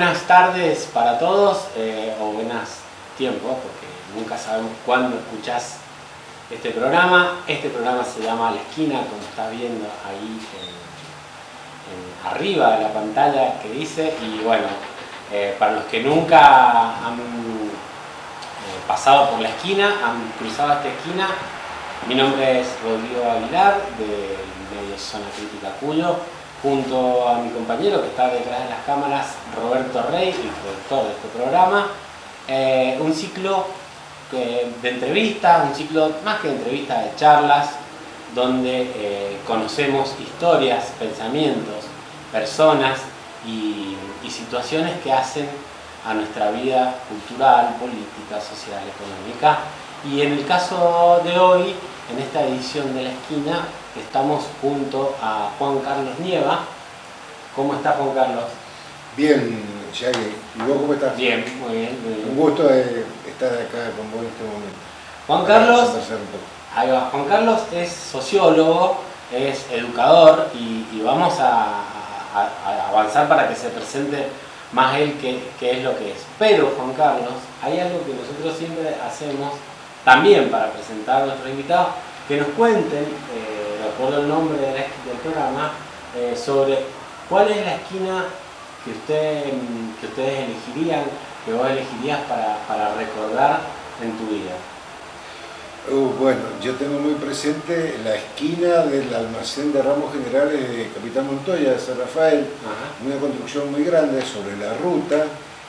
Buenas tardes para todos, o buenas tiempos, porque nunca sabemos cuándo escuchás este programa. Este programa se llama La Esquina, como estás viendo ahí arriba de la pantalla que dice. Y bueno, para los que nunca han pasado por la esquina, han cruzado esta esquina, mi nombre es Rodrigo Aguilar, del medio Zona Crítica Cuyo, junto a mi compañero que está detrás de las cámaras, Roberto Rey, el productor de este programa. Un ciclo de entrevistas, un ciclo más que de entrevistas, de charlas, donde conocemos historias, pensamientos, personas y situaciones que hacen a nuestra vida cultural, política, social, económica. Y en el caso de hoy, en esta edición de La Esquina, estamos junto a Juan Carlos Nieva. ¿Cómo está, Juan Carlos? Bien, Yagi. ¿Y vos cómo estás? Bien, muy bien, muy bien. Un gusto de estar acá con vos en este momento. Juan Carlos, ahí va. Juan Carlos es sociólogo, es educador y vamos a avanzar para que se presente más él que es lo que es. Pero, Juan Carlos, hay algo que nosotros siempre hacemos también para presentar a nuestros invitados, que nos cuenten, de acuerdo al nombre del programa, sobre cuál es la esquina que ustedes elegirían, que vos elegirías para recordar en tu vida. Bueno, yo tengo muy presente la esquina del almacén de ramos generales de Capitán Montoya de San Rafael. Ajá. Una construcción muy grande sobre la ruta,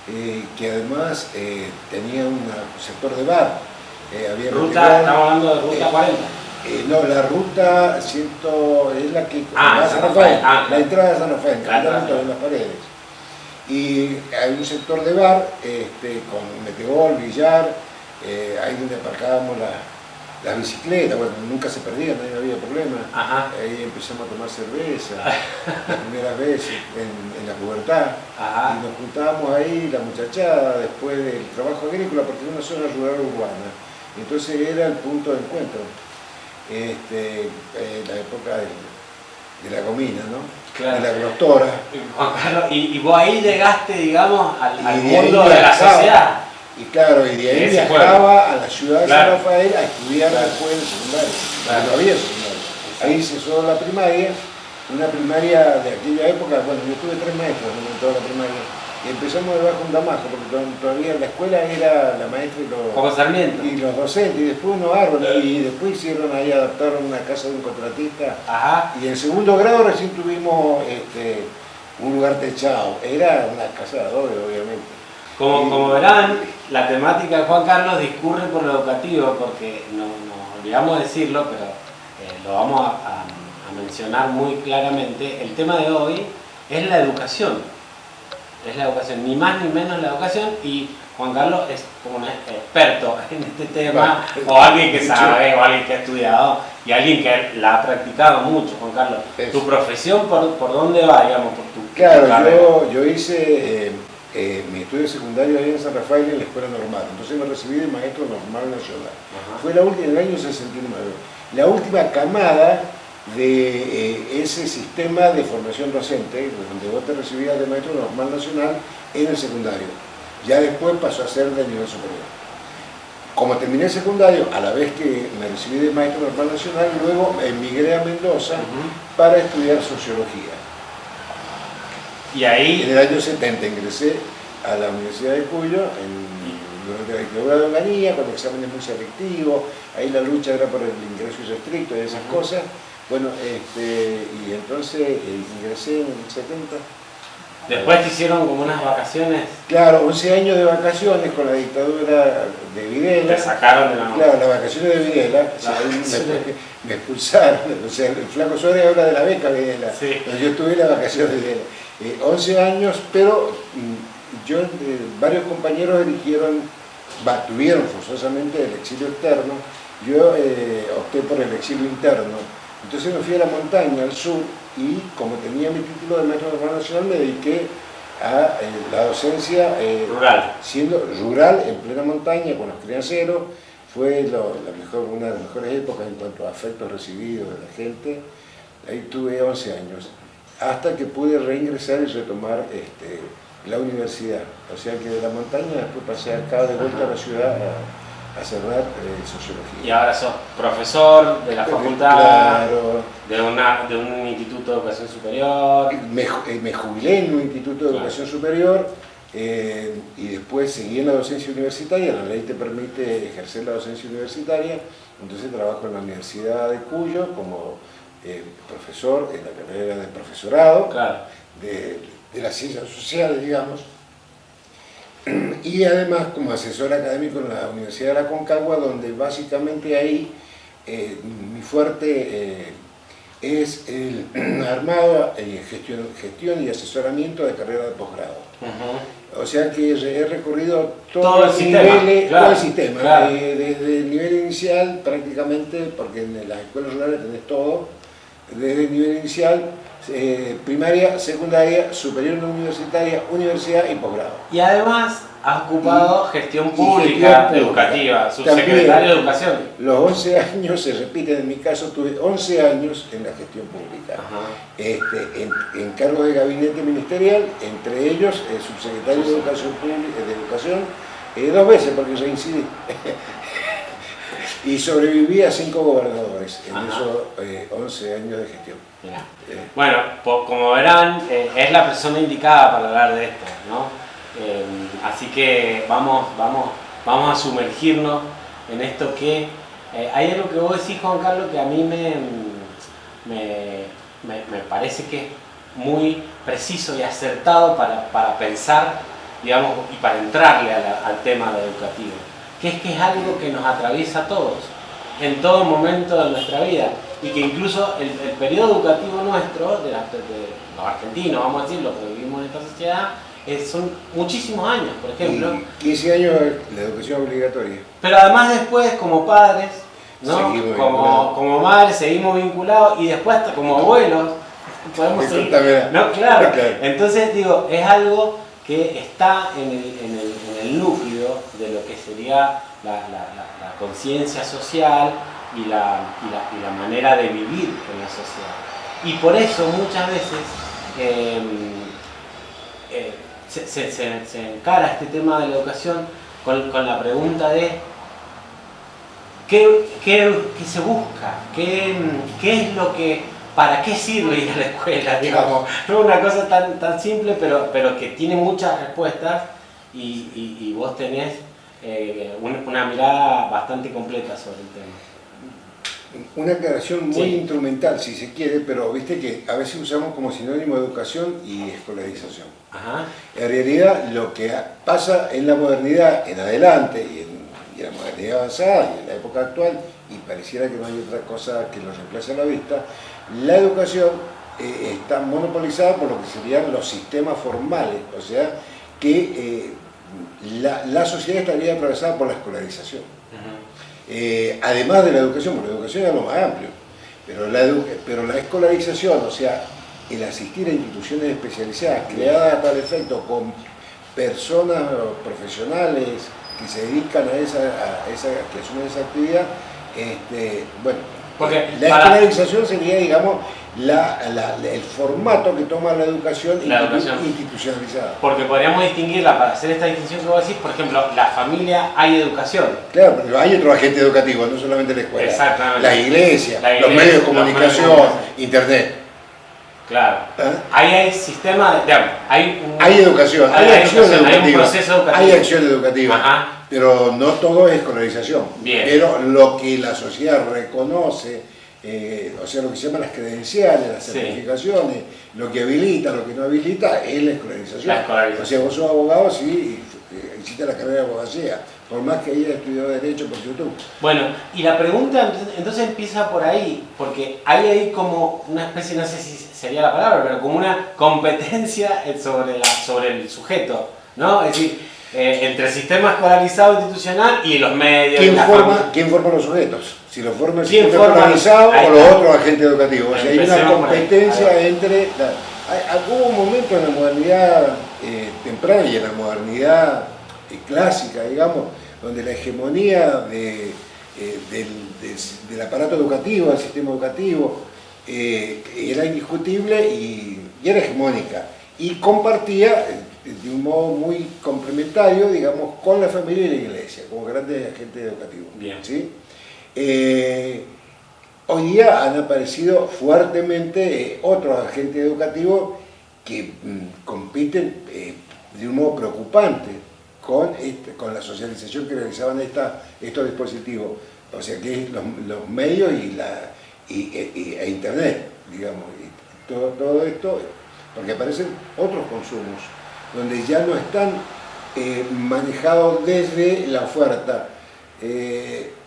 que además tenía un sector de bar. Estamos hablando de ruta 40. No, la ruta 100 es la que va a San Rafael, la entrada de San Rafael, en las paredes. Y hay un sector de bar con metegol, billar, ahí donde aparcábamos las bicicletas. Bueno, nunca se perdían, no había problema. Ajá. Ahí empezamos a tomar cerveza, la primera vez en la pubertad. Ajá. Y nos juntábamos ahí, la muchachada, después del trabajo agrícola, porque es una zona rural urbana. Entonces era el punto de encuentro, la época de la gomina, ¿no? Claro. De la glostora. Juan Carlos, y vos ahí llegaste, digamos, al mundo de la sociedad. Y claro, y de ahí viajaba a la ciudad de San Rafael a estudiar después el secundario. Claro. No había secundario. Ahí hice solo la primaria, una primaria de aquella época. Bueno, yo tuve 3 maestros en toda la primaria. Y empezamos debajo un Damasco, porque todavía la escuela era la maestra y los docentes, y después unos árboles, y después hicieron ahí, adaptaron una casa de un contratista. Ajá. Y en segundo grado recién tuvimos un lugar techado. Era una casa de adobe, obviamente. Como verán, la temática de Juan Carlos discurre por lo educativo, porque nos olvidamos decirlo, pero lo vamos a mencionar muy claramente. El tema de hoy es la educación. Es la educación, ni más ni menos la educación, y Juan Carlos es como un experto en este tema, o alguien que sabe, o alguien que ha estudiado, y alguien que la ha practicado mucho. Juan Carlos, ¿tu profesión por dónde va, digamos, por tu carrera? Yo hice mi estudio secundario ahí en San Rafael en la escuela normal, entonces me recibí de maestro normal nacional. Ajá. Fue en el año 69, la última camada de ese sistema de formación docente, donde vos te recibías de maestro normal nacional en el secundario. Ya después pasó a ser de nivel superior. Como terminé el secundario, a la vez que me recibí de maestro normal nacional, luego emigré a Mendoza para estudiar sociología. Y ahí, en el año 70 ingresé a la Universidad de Cuyo durante la dictadura de Onganía, con exámenes muy selectivos. Ahí la lucha era por el ingreso irrestricto y esas cosas. Bueno, y entonces ingresé en el 70. Después te hicieron como unas vacaciones. Claro, 11 años de vacaciones con la dictadura de Videla. Te sacaron de la Claro, las vacaciones de Videla. Me expulsaron. O sea, el flaco Suárez habla de la beca Videla. Sí. Entonces yo tuve las vacaciones de Videla. 11 años, pero varios compañeros tuvieron forzosamente el exilio externo. Yo opté por el exilio interno. Entonces me fui a la montaña, al sur, y como tenía mi título de maestro normal nacional, me dediqué a la docencia rural. Siendo rural, en plena montaña, con los crianceros. Fue una de las mejores épocas en cuanto a afectos recibidos de la gente. Ahí tuve 11 años, hasta que pude reingresar y retomar la universidad. O sea que de la montaña después pasé acá de vuelta a la ciudad a cerrar sociología. Y ahora sos profesor de la facultad, claro, de un instituto de educación superior. Me jubilé en un instituto de educación superior y después seguí en la docencia universitaria. La ley te permite ejercer la docencia universitaria, entonces trabajo en la Universidad de Cuyo como profesor en la carrera de profesorado, claro, de las ciencias sociales, digamos. Y además como asesor académico en la Universidad de la Concagua, donde básicamente ahí mi fuerte es el armado, gestión y asesoramiento de carrera de posgrado. O sea que he recorrido todo el sistema, claro. Desde el nivel inicial prácticamente, porque en las escuelas rurales tenés todo, desde el nivel inicial, primaria, secundaria, superior universitaria, universidad y posgrado. Y además has ocupado gestión pública educativa, subsecretario de Educación. Los 11 años se repiten, en mi caso tuve 11 años en la gestión pública, en cargo de gabinete ministerial, entre ellos el subsecretario de Educación Pública, 2 veces porque reincidí. Y sobreviví a 5 gobernadores en esos 11 años de gestión. Bueno, como verán, es la persona indicada para hablar de esto, ¿no? Así que vamos a sumergirnos en esto que... hay algo que vos decís, Juan Carlos, que a mí me parece que es muy preciso y acertado para pensar, digamos, y para entrarle al tema educativo. Que es algo que nos atraviesa a todos, en todo momento de nuestra vida, y que incluso el periodo educativo nuestro, de los argentinos, vamos a decir, los que vivimos en esta sociedad, son muchísimos años, por ejemplo. Y 15 años la educación obligatoria. Pero además después, como padres, ¿no? Como madres, seguimos vinculados, y después hasta como abuelos, podemos seguir. ¿No? Claro. Entonces, digo, es algo que está en el núcleo de lo que sería la conciencia social y la manera de vivir en la sociedad. Y por eso muchas veces se encara este tema de la educación con la pregunta de ¿qué se busca? ¿Qué es lo que... ¿Para qué sirve ir a la escuela? Digamos, no es una cosa tan simple, pero que tiene muchas respuestas y vos tenés una mirada bastante completa sobre el tema. Una aclaración muy instrumental, si se quiere, pero viste que a veces usamos como sinónimo educación y escolarización. En realidad, lo que pasa en la modernidad en adelante y en la modernidad avanzada y en la época actual, y pareciera que no hay otra cosa que lo reemplace a la vista, la educación está monopolizada por lo que serían los sistemas formales, o sea que la sociedad estaría atravesada por la escolarización. Además de la educación, porque la educación es lo más amplio, pero la escolarización, o sea, el asistir a instituciones especializadas creadas a tal efecto con personas profesionales que se dedican que asumen esa actividad, porque la escolarización sería, digamos, el formato que toma la educación institucionalizada. Porque podríamos distinguirla, para hacer esta distinción que vos decís, por ejemplo, la familia hay educación. Claro, pero hay otro agente educativo, no solamente la escuela. Exactamente. La iglesia, los medios de comunicación, internet. Claro. Ahí hay sistema hay educación, hay acción educativa. Hay un proceso educativo. Hay acción educativa. Pero no todo es escolarización. Bien. Pero lo que la sociedad reconoce, o sea, lo que se llaman las credenciales, las certificaciones, lo que habilita, lo que no habilita, es la escolarización. O sea, vos sos abogado, sí, hiciste la carrera de abogacía, por más que hayas estudiado Derecho por YouTube. Bueno, y la pregunta entonces empieza por ahí, porque hay ahí como una especie, no sé si sería la palabra, pero como una competencia sobre el sujeto, ¿no? Es decir, entre el sistema escolarizado institucional y los medios. ¿Quién forma los sujetos? Si los forma el sistema escolarizado o los otros agentes educativos. O sea, hay una competencia entre... Hubo un momento en la modernidad temprana y en la modernidad clásica, digamos, donde la hegemonía del aparato educativo, del sistema educativo, era indiscutible y era hegemónica. Y compartía de un modo muy complementario, digamos, con la familia y la iglesia, como grandes agentes educativos. Bien. ¿Sí? Hoy día han aparecido fuertemente otros agentes educativos que compiten de un modo preocupante con la socialización que realizaban estos dispositivos, o sea que es los medios e internet, digamos, y todo esto, porque aparecen otros consumos, donde ya no están manejados desde la oferta,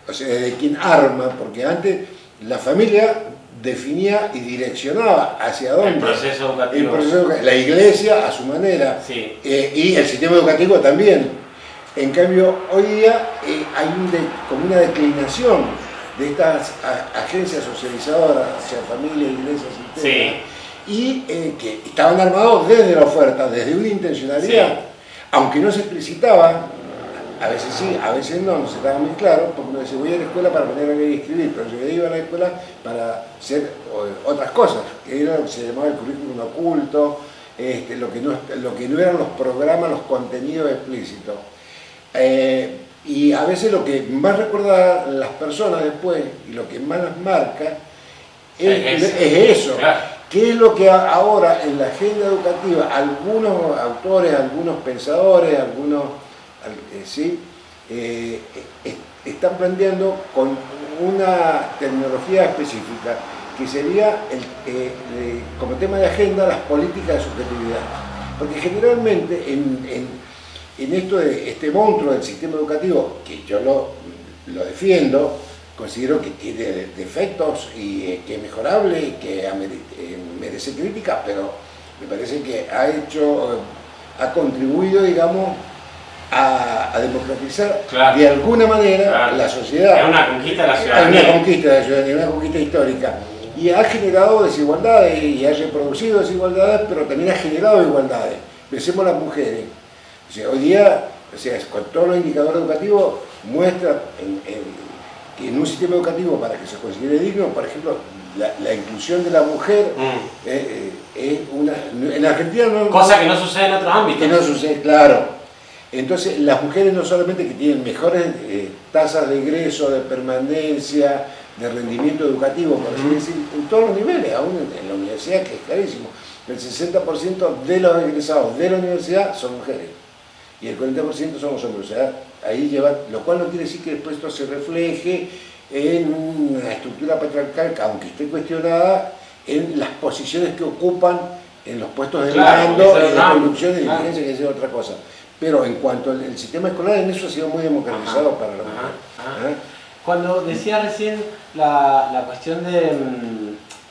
o sea, desde quien arma, porque antes la familia definía y direccionaba hacia dónde. El proceso educativo. La iglesia a su manera, sí. Y el sistema educativo también. En cambio, hoy día hay como una declinación de estas agencias socializadoras hacia familia, iglesia, sistema, y que estaban armados desde la oferta, desde una intencionalidad, aunque no se explicitaba. A veces sí, a veces no se estaba muy claro, porque uno dice, voy a la escuela para aprender a leer y escribir, pero yo iba a la escuela para hacer otras cosas, que era lo que se llamaba el currículum oculto, lo que no eran los programas, los contenidos explícitos. Y a veces lo que más recuerda a las personas después, y lo que más las marca, es eso. Claro. ¿Qué es lo que ahora en la agenda educativa algunos autores, algunos pensadores, están planteando con una tecnología específica que sería como tema de agenda las políticas de subjetividad? Porque generalmente en esto de este monstruo del sistema educativo, que yo lo defiendo, considero que tiene defectos y que es mejorable y que merece crítica, pero me parece que ha contribuido, digamos, a democratizar de alguna manera la sociedad. Es una conquista de la ciudadanía. Es una conquista de la ciudadanía, una conquista histórica. Y ha generado desigualdades y ha reproducido desigualdades, pero también ha generado igualdades. Pensemos en las mujeres. O sea, hoy día, con todos los indicadores educativos, muestra que en un sistema educativo, para que se considere digno, por ejemplo, la inclusión de la mujer es una... En Argentina no... Cosa que no sucede en otros ámbitos. Que no sucede, claro. Entonces, las mujeres no solamente que tienen mejores tasas de ingreso, de permanencia, de rendimiento educativo, por así decir, en todos los niveles, aún en la universidad, que es carísimo. El 60% de los egresados de la universidad son mujeres y el 40% somos hombres. O sea, ahí lleva, lo cual no quiere decir que después esto se refleje en una estructura patriarcal, aunque esté cuestionada, en las posiciones que ocupan en los puestos de mando, en la conducción y diligencia, que es otra cosa. Pero en cuanto al sistema escolar, en eso ha sido muy democratizado para la mujer. Cuando decía recién la cuestión de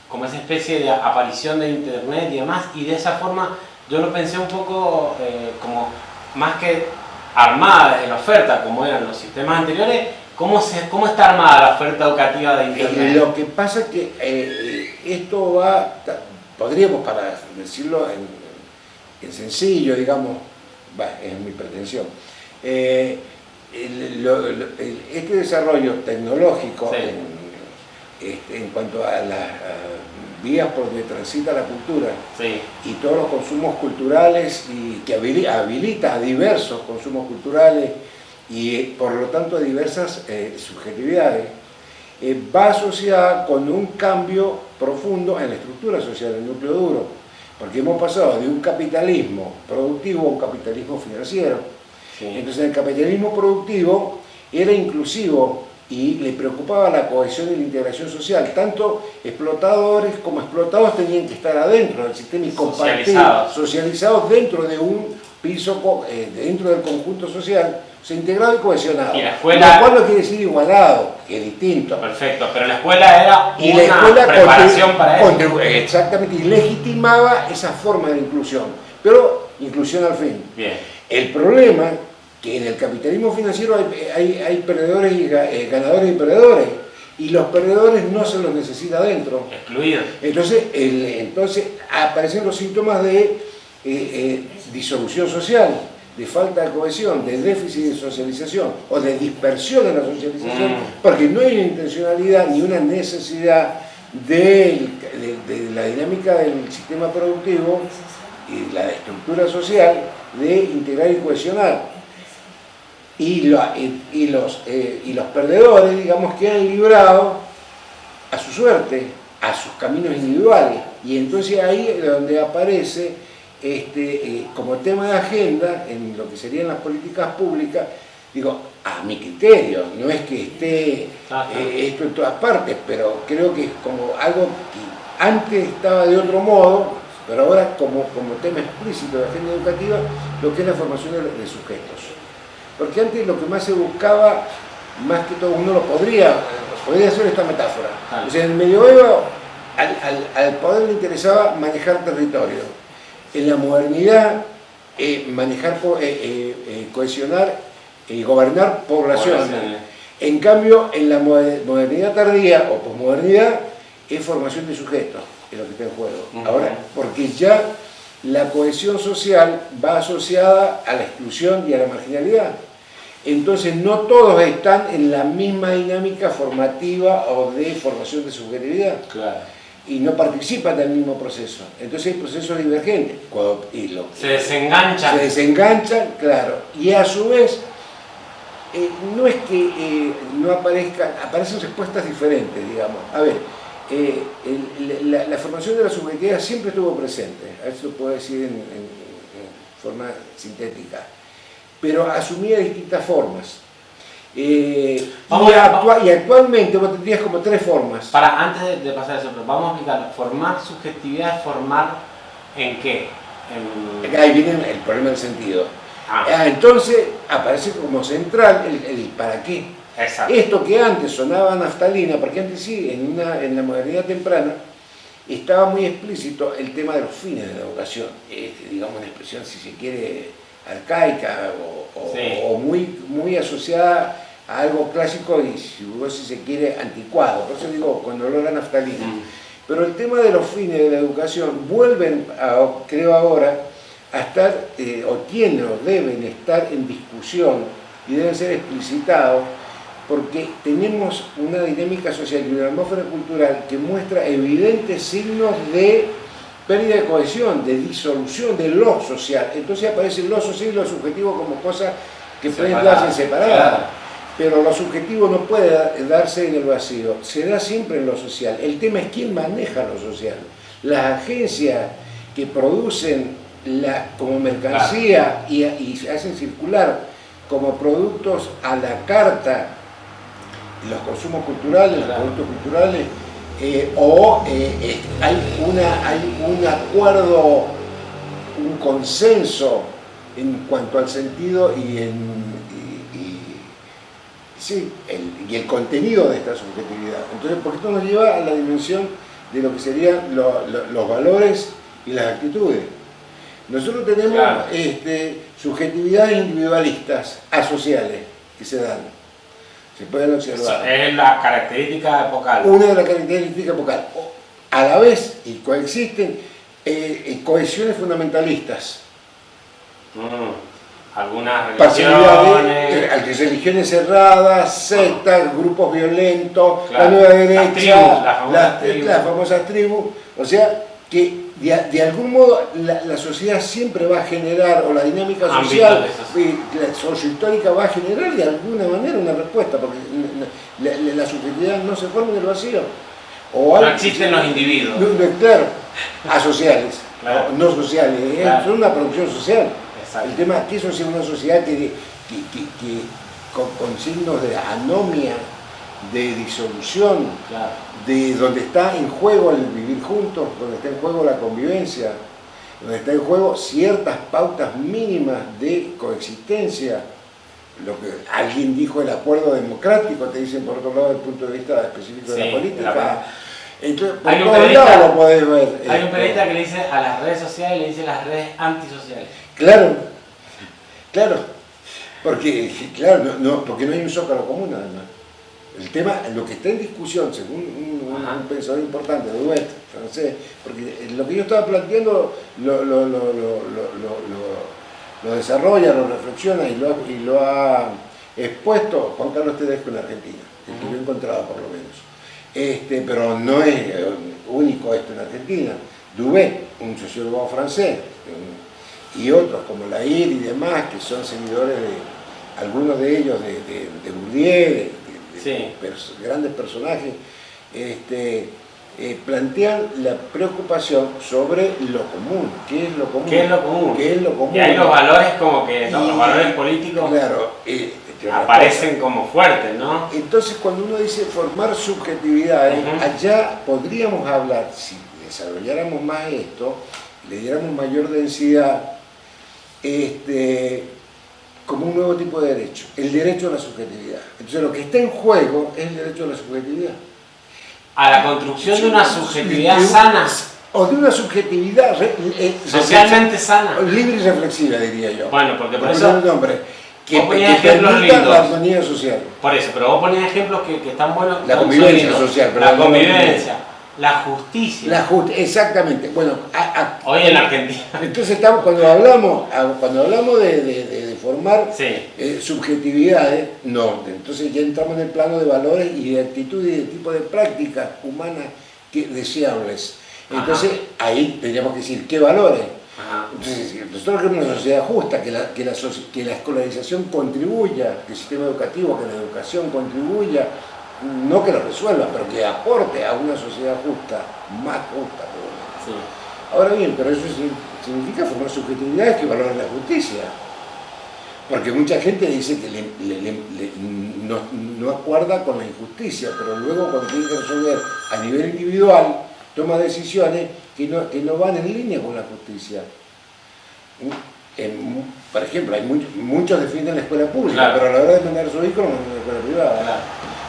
como esa especie de aparición de internet y demás, y de esa forma yo lo pensé un poco como más que armada desde la oferta, como eran los sistemas anteriores, ¿cómo está armada la oferta educativa de internet? Lo que pasa es que esto va, podríamos, para decirlo en sencillo, digamos, es mi pretensión. Este desarrollo tecnológico en cuanto a las vías por donde transita la cultura y todos los consumos culturales y que habilita a diversos consumos culturales y por lo tanto a diversas subjetividades, va asociada con un cambio profundo en la estructura social, en el núcleo duro. Porque hemos pasado de un capitalismo productivo a un capitalismo financiero. Entonces el capitalismo productivo era inclusivo y le preocupaba la cohesión y la integración social. Tanto explotadores como explotados tenían que estar adentro del sistema y compartir, socializados dentro de un piso, dentro del conjunto social, integrado y cohesionado. Y la escuela, lo cual no quiere decir igualado, que es distinto. Perfecto, pero la escuela era una preparación para eso. Exactamente, y legitimaba esa forma de inclusión, pero inclusión al fin. Bien. El problema que en el capitalismo financiero hay perdedores y ganadores y perdedores, y los perdedores no se los necesita adentro. Excluidos. Entonces aparecen los síntomas de disolución social, de falta de cohesión, de déficit de socialización o de dispersión en la socialización, porque no hay una intencionalidad ni una necesidad de la dinámica del sistema productivo y la estructura social de integrar y cohesionar. Y los perdedores, digamos, quedan librados a su suerte, a sus caminos individuales. Y entonces ahí es donde aparece como tema de agenda, en lo que serían las políticas públicas, digo, a mi criterio, no es que esté esto en todas partes, pero creo que es como algo que antes estaba de otro modo, pero ahora como tema explícito de agenda educativa, lo que es la formación de sujetos. Porque antes lo que más se buscaba, más que todo uno lo podría hacer esta metáfora. O sea, en el medioevo al poder le interesaba manejar territorio. En la modernidad, manejar, cohesionar y gobernar poblaciones. En cambio, en la modernidad tardía o posmodernidad, es formación de sujetos, es lo que está en juego. Ahora, porque ya la cohesión social va asociada a la exclusión y a la marginalidad. Entonces no todos están en la misma dinámica formativa o de formación de subjetividad. Claro. Y no participan del mismo proceso. Entonces hay procesos divergentes. Se desenganchan. Se desenganchan, claro. Y a su vez, no es que no aparecen respuestas diferentes, digamos. A ver, la formación de la subjetividad siempre estuvo presente, a eso lo puedo decir en forma sintética, pero asumía distintas formas. Y actualmente vos tendrías como tres formas. Antes de pasar a eso, vamos a explicar, formar subjetividad es formar ¿en qué? Ahí viene el problema del sentido. Entonces aparece como central el para qué. Exacto. Esto que antes sonaba naftalina, porque antes sí, en la modernidad temprana, estaba muy explícito el tema de los fines de la educación, digamos una expresión, si se quiere, arcaica o muy asociada a algo clásico y, si se quiere, anticuado. Por eso digo, cuando lo era naftalina. Pero el tema de los fines de la educación vuelven, creo ahora, a estar, o deben estar en discusión y deben ser explicitados, porque tenemos una dinámica social y una atmósfera cultural que muestra evidentes signos de pérdida de cohesión, de disolución de lo social. Entonces aparece lo social y lo subjetivo como cosas que pueden darse separadas. Claro. Pero lo subjetivo no puede darse en el vacío, se da siempre en lo social. El tema es quién maneja lo social. Las agencias que producen como mercancía y hacen circular como productos a la carta los consumos culturales, los productos culturales, hay un acuerdo, un consenso en cuanto al sentido y el contenido de esta subjetividad. Entonces, porque esto nos lleva a la dimensión de lo que serían los valores y las actitudes. Nosotros tenemos subjetividades individualistas, asociales, que se dan. Se pueden observar. Esa es la característica epocal. Una de las características epocal. A la vez, y coexisten, cohesiones fundamentalistas. Algunas religiones. Religiones cerradas, sectas, grupos violentos, la nueva derecha, las famosas tribus. O sea, que de algún modo la sociedad siempre va a generar, o la dinámica social, la sociohistórica va a generar de alguna manera una respuesta, porque la subjetividad no se forma en el vacío. No existen los individuos. Claro, asociales, claro. No sociales, claro. Son una producción social. Exacto. El tema es que eso es una sociedad que con signos de anomia, de disolución, claro. De donde está en juego el vivir juntos, donde está en juego la convivencia, donde está en juego ciertas pautas mínimas de coexistencia. Lo que alguien dijo, el acuerdo democrático, te dicen por otro lado desde el punto de vista específico de la política. Entonces, por todos lados lo podés ver. Hay un periodista que le dice a las redes sociales, le dice las redes antisociales. Claro, porque porque no hay un zócalo común además. El tema, lo que está en discusión, según un pensador importante, Duet, francés, porque lo que yo estaba planteando lo desarrolla, lo reflexiona y lo ha expuesto Juan Carlos Tedesco en Argentina, el que yo he encontrado por lo menos. Pero no es único esto en Argentina. Duet, un sociólogo francés, y otros como Lair y demás, que son seguidores de algunos de ellos, de Bourdieu, grandes personajes, plantean la preocupación sobre lo común. ¿Qué es lo común? ¿Qué es lo común? ¿Qué es lo común? Y hay los valores como que, ¿no? Los valores políticos, claro, aparecen como fuertes, ¿no? Entonces, cuando uno dice formar subjetividades, allá podríamos hablar, si desarrolláramos más esto, le diéramos mayor densidad, como un nuevo tipo de derecho, el derecho a la subjetividad. Entonces, lo que está en juego es el derecho a la subjetividad. A la construcción de una subjetividad sana. O de una subjetividad socialmente sana. Libre y reflexiva, diría yo. Bueno, porque por eso... Que permita la armonía social. Por eso, pero vos ponés ejemplos que están buenos. La convivencia social. La convivencia, la justicia. Exactamente. Bueno, hoy en la Argentina. Entonces cuando hablamos de formar subjetividades, no. Entonces ya entramos en el plano de valores y de actitud y de tipo de prácticas humanas deseables. Entonces ahí tendríamos que decir, ¿qué valores? Entonces, nosotros queremos una sociedad justa, que la escolarización contribuya, que el sistema educativo, que la educación contribuya, no que lo resuelva, pero que aporte a una sociedad justa, más justa. Sí. Ahora bien, pero eso significa formar subjetividades que valoren la justicia. Porque mucha gente dice que no acuerda con la injusticia, pero luego cuando tiene que resolver a nivel individual, toma decisiones que no van en línea con la justicia. Por ejemplo, muchos defienden la escuela pública, pero a la hora de mandar a su hijo, no mandan a la escuela privada.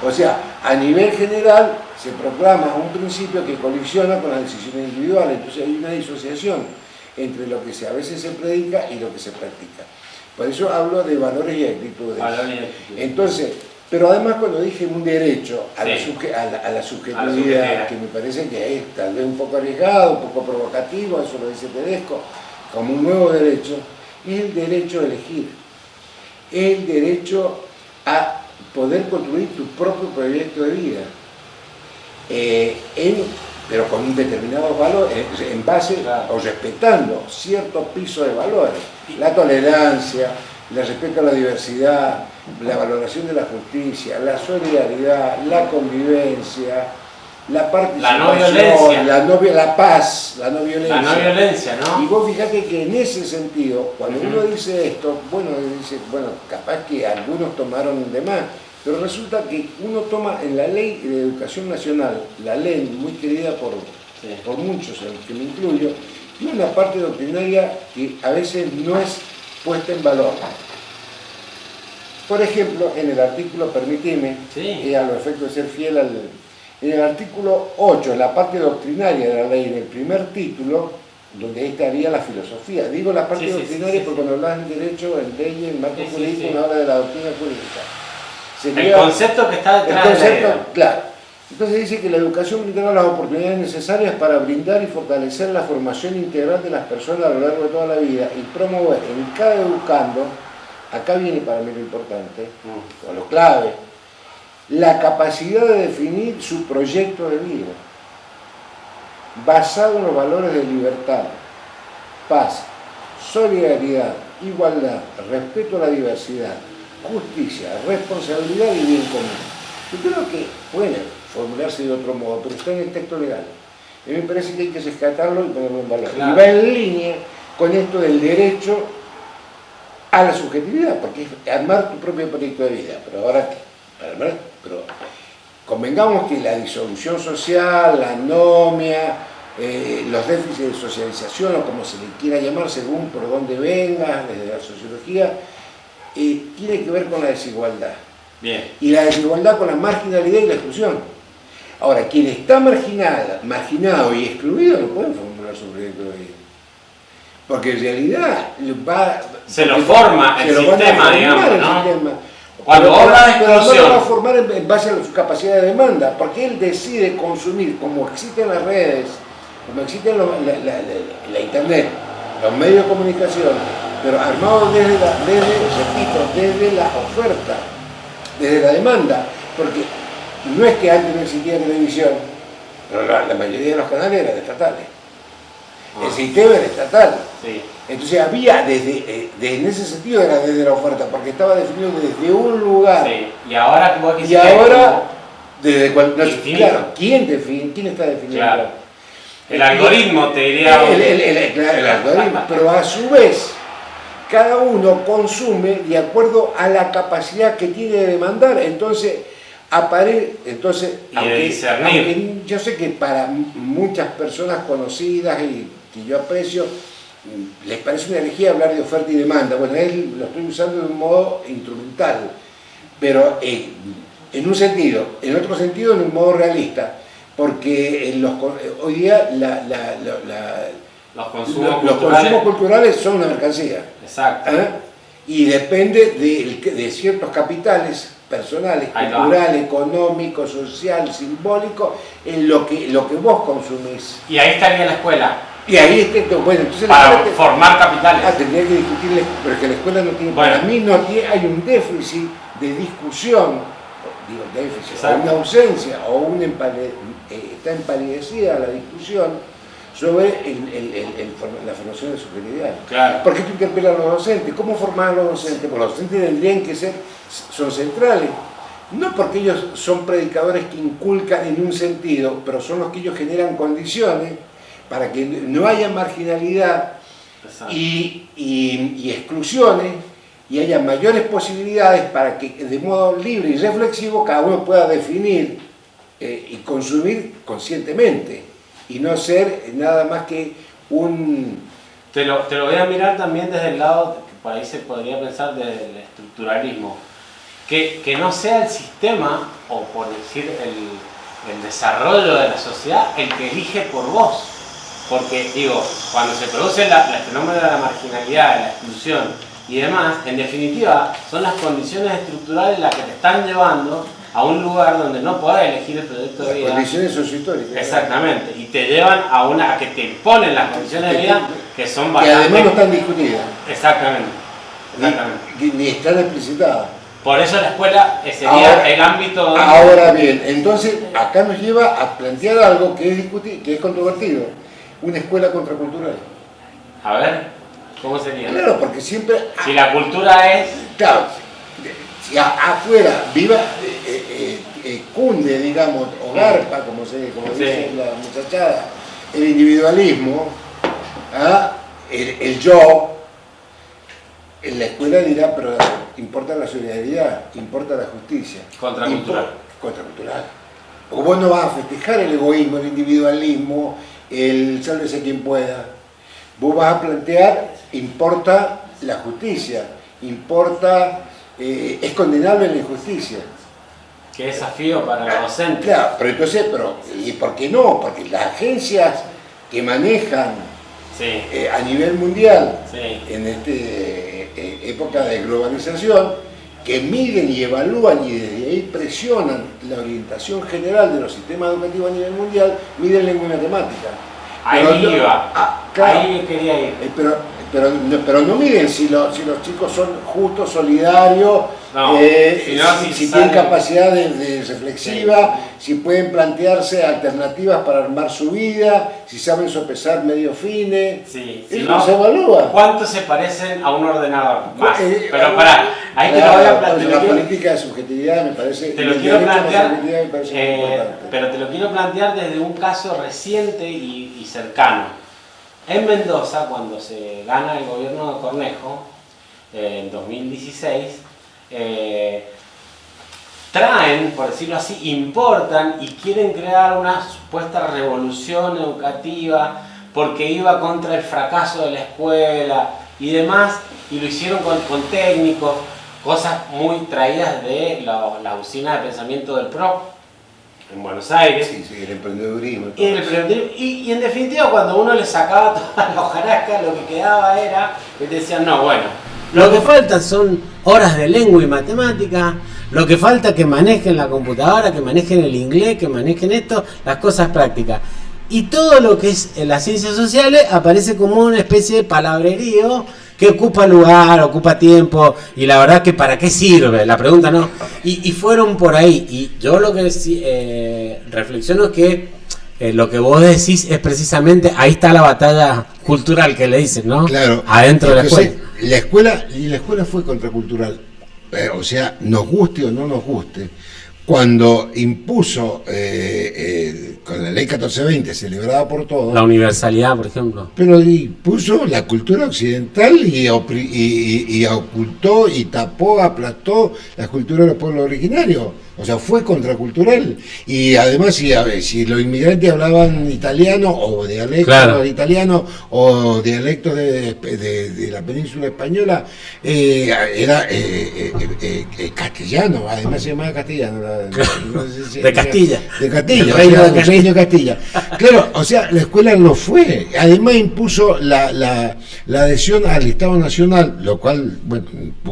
O sea, a nivel general se proclama un principio que colisiona con las decisiones individuales, entonces hay una disociación entre lo que a veces se predica y lo que se practica. Por eso hablo de valores y actitudes. Entonces, pero además cuando dije un derecho a la subjetividad, que me parece que es tal vez un poco arriesgado, un poco provocativo, eso lo dice Tedesco, como un nuevo derecho, es el derecho a elegir, es el derecho a poder construir tu propio proyecto de vida, pero con determinados valores, en base o respetando cierto piso de valores, la tolerancia, el respeto a la diversidad, la valoración de la justicia, la solidaridad, la convivencia, la participación, la paz, la no violencia. La no violencia, ¿no? Y vos fíjate que en ese sentido, cuando uno dice esto, bueno, capaz que algunos tomaron de más, pero resulta que uno toma en la Ley de Educación Nacional, la ley muy querida por muchos, en los que me incluyo, tiene una parte doctrinaria que a veces no es puesta en valor. Por ejemplo, en el artículo, permitime, a los efectos de ser fiel en el artículo 8, en la parte doctrinaria de la ley, en el primer título, donde estaría la filosofía. Digo la parte doctrinaria porque cuando hablas en derecho, en ley, en marco jurídico, uno habla de la doctrina jurídica. El concepto que está detrás de la ley. Claro. Entonces dice que la educación brindará las oportunidades necesarias para brindar y fortalecer la formación integral de las personas a lo largo de toda la vida y promover en cada educando, acá viene para mí lo importante, o lo clave, la capacidad de definir su proyecto de vida, basado en los valores de libertad, paz, solidaridad, igualdad, respeto a la diversidad, justicia, responsabilidad y bien común. Yo creo que puede formularse de otro modo, pero está en el texto legal. A mí me parece que hay que rescatarlo y ponerlo en valor. Claro. Y va en línea con esto del derecho a la subjetividad, porque es armar tu propio proyecto de vida. Pero ahora, pero convengamos que la disolución social, la anomia, los déficits de socialización, o como se le quiera llamar, según por dónde venga, desde la sociología, tiene que ver con la desigualdad. Bien. Y la desigualdad con la marginalidad y la exclusión. Ahora, quien está marginado y excluido no puede formular su proyecto de vida. Porque en realidad se lo forma el sistema, digamos, ¿no? Cuando habla de exclusión, lo va a formar en base a su capacidad de demanda, porque él decide consumir, como existen las redes, como existen la internet, los medios de comunicación, pero armado desde la oferta, desde la demanda, porque no es que antes no existía televisión, pero la mayoría de los canales eran estatales. El sistema era estatal. Sí. Entonces había, en ese sentido era desde la oferta, porque estaba definido desde un lugar. Sí. Y ahora vos y ahora, desde cuál, no, claro, ¿quién está definiendo? Claro. El algoritmo te diría. El algoritmo, pero a su vez, cada uno consume de acuerdo a la capacidad que tiene de demandar. Entonces, aunque yo sé que para muchas personas conocidas y que yo aprecio, les parece una herejía hablar de oferta y demanda. Bueno, él lo estoy usando de un modo instrumental, pero en un sentido, en otro sentido en un modo realista, porque hoy día los consumos culturales son una mercancía. Exacto. Y depende de ciertos capitales personales, cultural, económico, social, simbólico, en lo que vos consumís. Y ahí estaría la escuela. Y ahí está, bueno, entonces para formar capitales. Tendría que discutirle, porque la escuela no tiene, para mí no tiene, hay un déficit de discusión, o una ausencia, o está empalidecida la discusión sobre la formación de subjetividad. Claro. ¿Por qué tú interpelas a los docentes? ¿Cómo formar a los docentes? Porque los docentes tendrían que son centrales. No porque ellos son predicadores que inculcan en un sentido, pero son los que ellos generan condiciones para que no haya marginalidad y exclusiones, y haya mayores posibilidades para que de modo libre y reflexivo cada uno pueda definir y consumir conscientemente, y no ser nada más que un... Te lo voy a mirar también desde el lado, que por ahí se podría pensar desde el estructuralismo, que no sea el sistema, o por decir el desarrollo de la sociedad, el que elige por vos. Porque, digo, cuando se produce el fenómeno de la marginalidad, de la exclusión y demás, en definitiva, son las condiciones estructurales las que te están llevando a un lugar donde no podés elegir el proyecto de vida. Las condiciones sociohistóricas. Exactamente, y te llevan a que te imponen las condiciones de vida que son bastante... Que además no están discutidas. Exactamente. Ni están explicitadas. Por eso la escuela sería el ámbito donde... Ahora bien, entonces acá nos lleva a plantear algo que es controvertido. Una escuela contracultural. A ver, ¿cómo sería? Claro, porque siempre... Si la cultura es... Claro, si afuera viva, cunde, digamos, o garpa, como dice la muchachada, el individualismo, el yo, en la escuela dirá, pero importa la solidaridad, importa la justicia. Contracultural. Contracultural. Porque vos no vas a festejar el egoísmo, el individualismo, el sálvese quien pueda. Vos vas a plantear, importa la justicia, es condenable la injusticia. Qué desafío para los docentes. Claro, pero entonces, ¿y por qué no? Porque las agencias que manejan a nivel mundial, en esta época de globalización, que miden y evalúan y desde ahí presionan la orientación general de los sistemas educativos a nivel mundial, miden lengua y matemática. Ahí ahí quería ir. Pero no miden si los chicos son justos, solidarios, si tienen capacidad de reflexiva, si pueden plantearse alternativas para armar su vida, si saben sopesar medios fines. Eso se evalúa. ¿Cuántos se parecen a un ordenador? Más. Pero pará, ahí te lo voy a plantear. La política de subjetividad me parece... Te lo quiero plantear, pero te lo quiero plantear desde un caso reciente y cercano. En Mendoza, cuando se gana el gobierno de Cornejo, en 2016, traen, por decirlo así, importan y quieren crear una supuesta revolución educativa porque iba contra el fracaso de la escuela y demás, y lo hicieron con técnicos, cosas muy traídas de la usina de pensamiento del PRO en Buenos Aires. El emprendedurismo. Y en definitiva, cuando uno le sacaba toda la hojarasca, lo que quedaba era que te decían, no, bueno, lo que falta son horas de lengua y matemática, lo que falta es que manejen la computadora, que manejen el inglés, que manejen esto, las cosas prácticas. Y todo lo que es en las ciencias sociales aparece como una especie de palabrerío que ocupa lugar, ocupa tiempo, y la verdad que ¿para qué sirve? La pregunta no. Y fueron por ahí. Y yo lo que reflexiono es que lo que vos decís es precisamente, ahí está la batalla cultural que le dicen, ¿no? Claro. Adentro de la escuela. La escuela fue contracultural. O sea, nos guste o no nos guste. Cuando impuso, con la ley 1420, celebrada por todos... La universalidad, por ejemplo. Pero impuso la cultura occidental y ocultó y tapó, aplastó la cultura de los pueblos originarios. O sea, fue contracultural. Y además, si los inmigrantes hablaban italiano o dialectos italianos o dialectos de la península española, era castellano. Además se llamaba castellano. De Castilla. De Castilla, reino de Castilla. Claro, o sea, la escuela lo fue. Además impuso la adhesión al Estado Nacional, lo cual, bueno,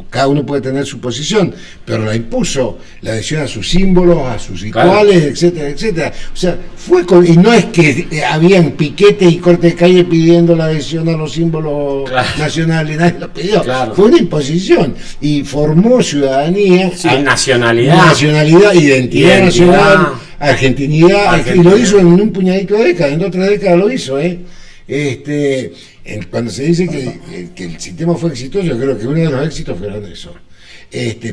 cada uno puede tener su posición, pero la impuso la adhesión a sus símbolos, a sus rituales, etcétera, etcétera. O sea, y no es que habían piquetes y corte de calle pidiendo la adhesión a los símbolos nacionales, nadie lo pidió. Fue una imposición y formó ciudadanía, nacionalidad, identidad nacional, argentinidad, y lo hizo en un puñadito de décadas, en 2 o 3 décadas lo hizo, cuando se dice que el sistema fue exitoso, yo creo que uno de los éxitos fueron eso.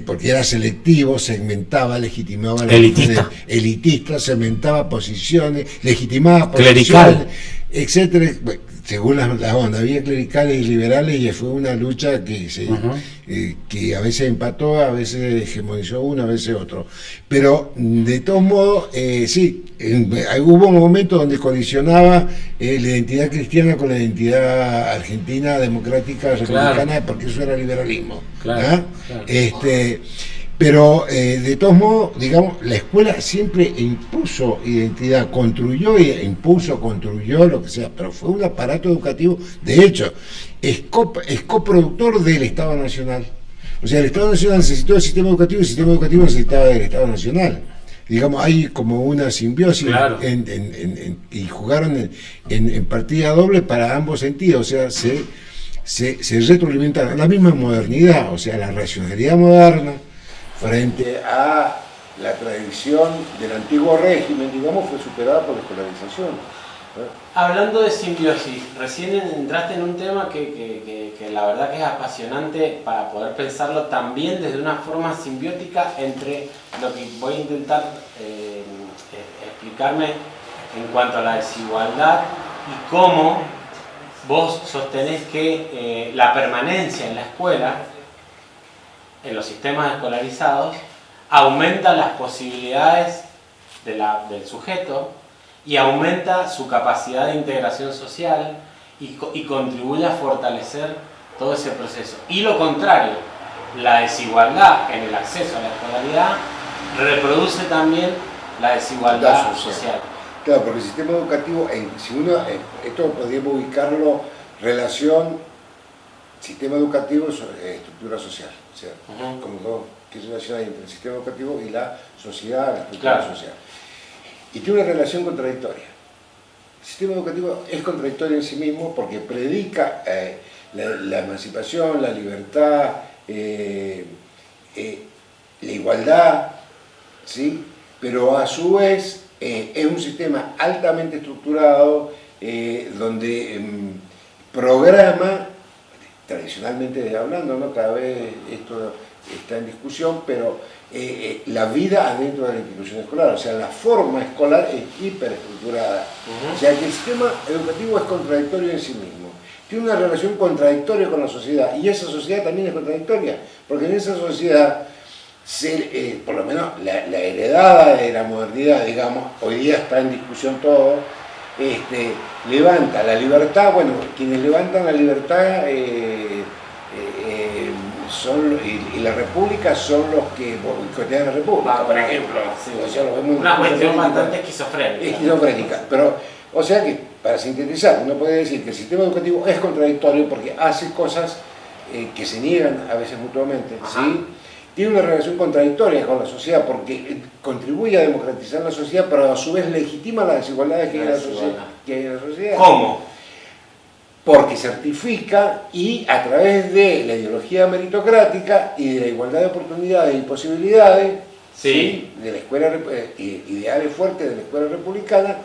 Porque era selectivo, segmentaba, legitimaba, elitista, segmentaba posiciones, legitimaba posiciones, etcétera. Bueno, según las ondas, había clericales y liberales y fue una lucha que a veces empató, a veces hegemonizó uno, a veces otro. Pero de todos modos, hubo un momento donde colisionaba la identidad cristiana con la identidad argentina, democrática, republicana, porque eso era liberalismo. Pero de todos modos, digamos, la escuela siempre impuso identidad, construyó lo que sea, pero fue un aparato educativo, de hecho, es coproductor del Estado Nacional. O sea, el Estado Nacional necesitó del sistema educativo y el sistema educativo necesitaba del Estado Nacional. Digamos, hay como una simbiosis y jugaron en partida doble para ambos sentidos, o sea, se retroalimentaron. La misma modernidad, o sea, la racionalidad moderna, frente a la tradición del antiguo régimen, digamos, fue superada por la escolarización. Hablando de simbiosis, recién entraste en un tema que la verdad que es apasionante para poder pensarlo también desde una forma simbiótica entre lo que voy a intentar explicarme en cuanto a la desigualdad y cómo vos sostenés que la permanencia en la escuela, en los sistemas escolarizados, aumenta las posibilidades del sujeto y aumenta su capacidad de integración social y contribuye a fortalecer todo ese proceso. Y lo contrario, la desigualdad en el acceso a la escolaridad reproduce también la desigualdad social. Claro, porque el sistema educativo, esto podríamos ubicarlo relación sistema educativo y estructura social, ¿cierto? Como qué relación hay entre el sistema educativo y la sociedad, la estructura social. Y tiene una relación contradictoria. El sistema educativo es contradictorio en sí mismo porque predica la emancipación, la libertad, la igualdad, ¿sí? Pero a su vez es un sistema altamente estructurado donde programa, tradicionalmente hablando, ¿no? Cada vez esto está en discusión, pero la vida adentro de la institución escolar, o sea, la forma escolar es hiperestructurada. O sea, que el sistema educativo es contradictorio en sí mismo. Tiene una relación contradictoria con la sociedad, y esa sociedad también es contradictoria, porque en esa sociedad, por lo menos la heredada de la modernidad, digamos, hoy día está en discusión todo, levanta la libertad, bueno, quienes levantan la libertad y la república son los que boicotean la república, por ejemplo. O sea, una cuestión bastante esquizofrénica. Pero, o sea que, para sintetizar, uno puede decir que el sistema educativo es contradictorio porque hace cosas que se niegan a veces mutuamente, ¿sí? Tiene una relación contradictoria con la sociedad porque contribuye a democratizar la sociedad, pero a su vez legitima las desigualdades que hay en la sociedad. ¿Cómo? Porque certifica y a través de la ideología meritocrática y de la igualdad de oportunidades y posibilidades, ¿sí? De la escuela, ideales fuertes de la escuela republicana,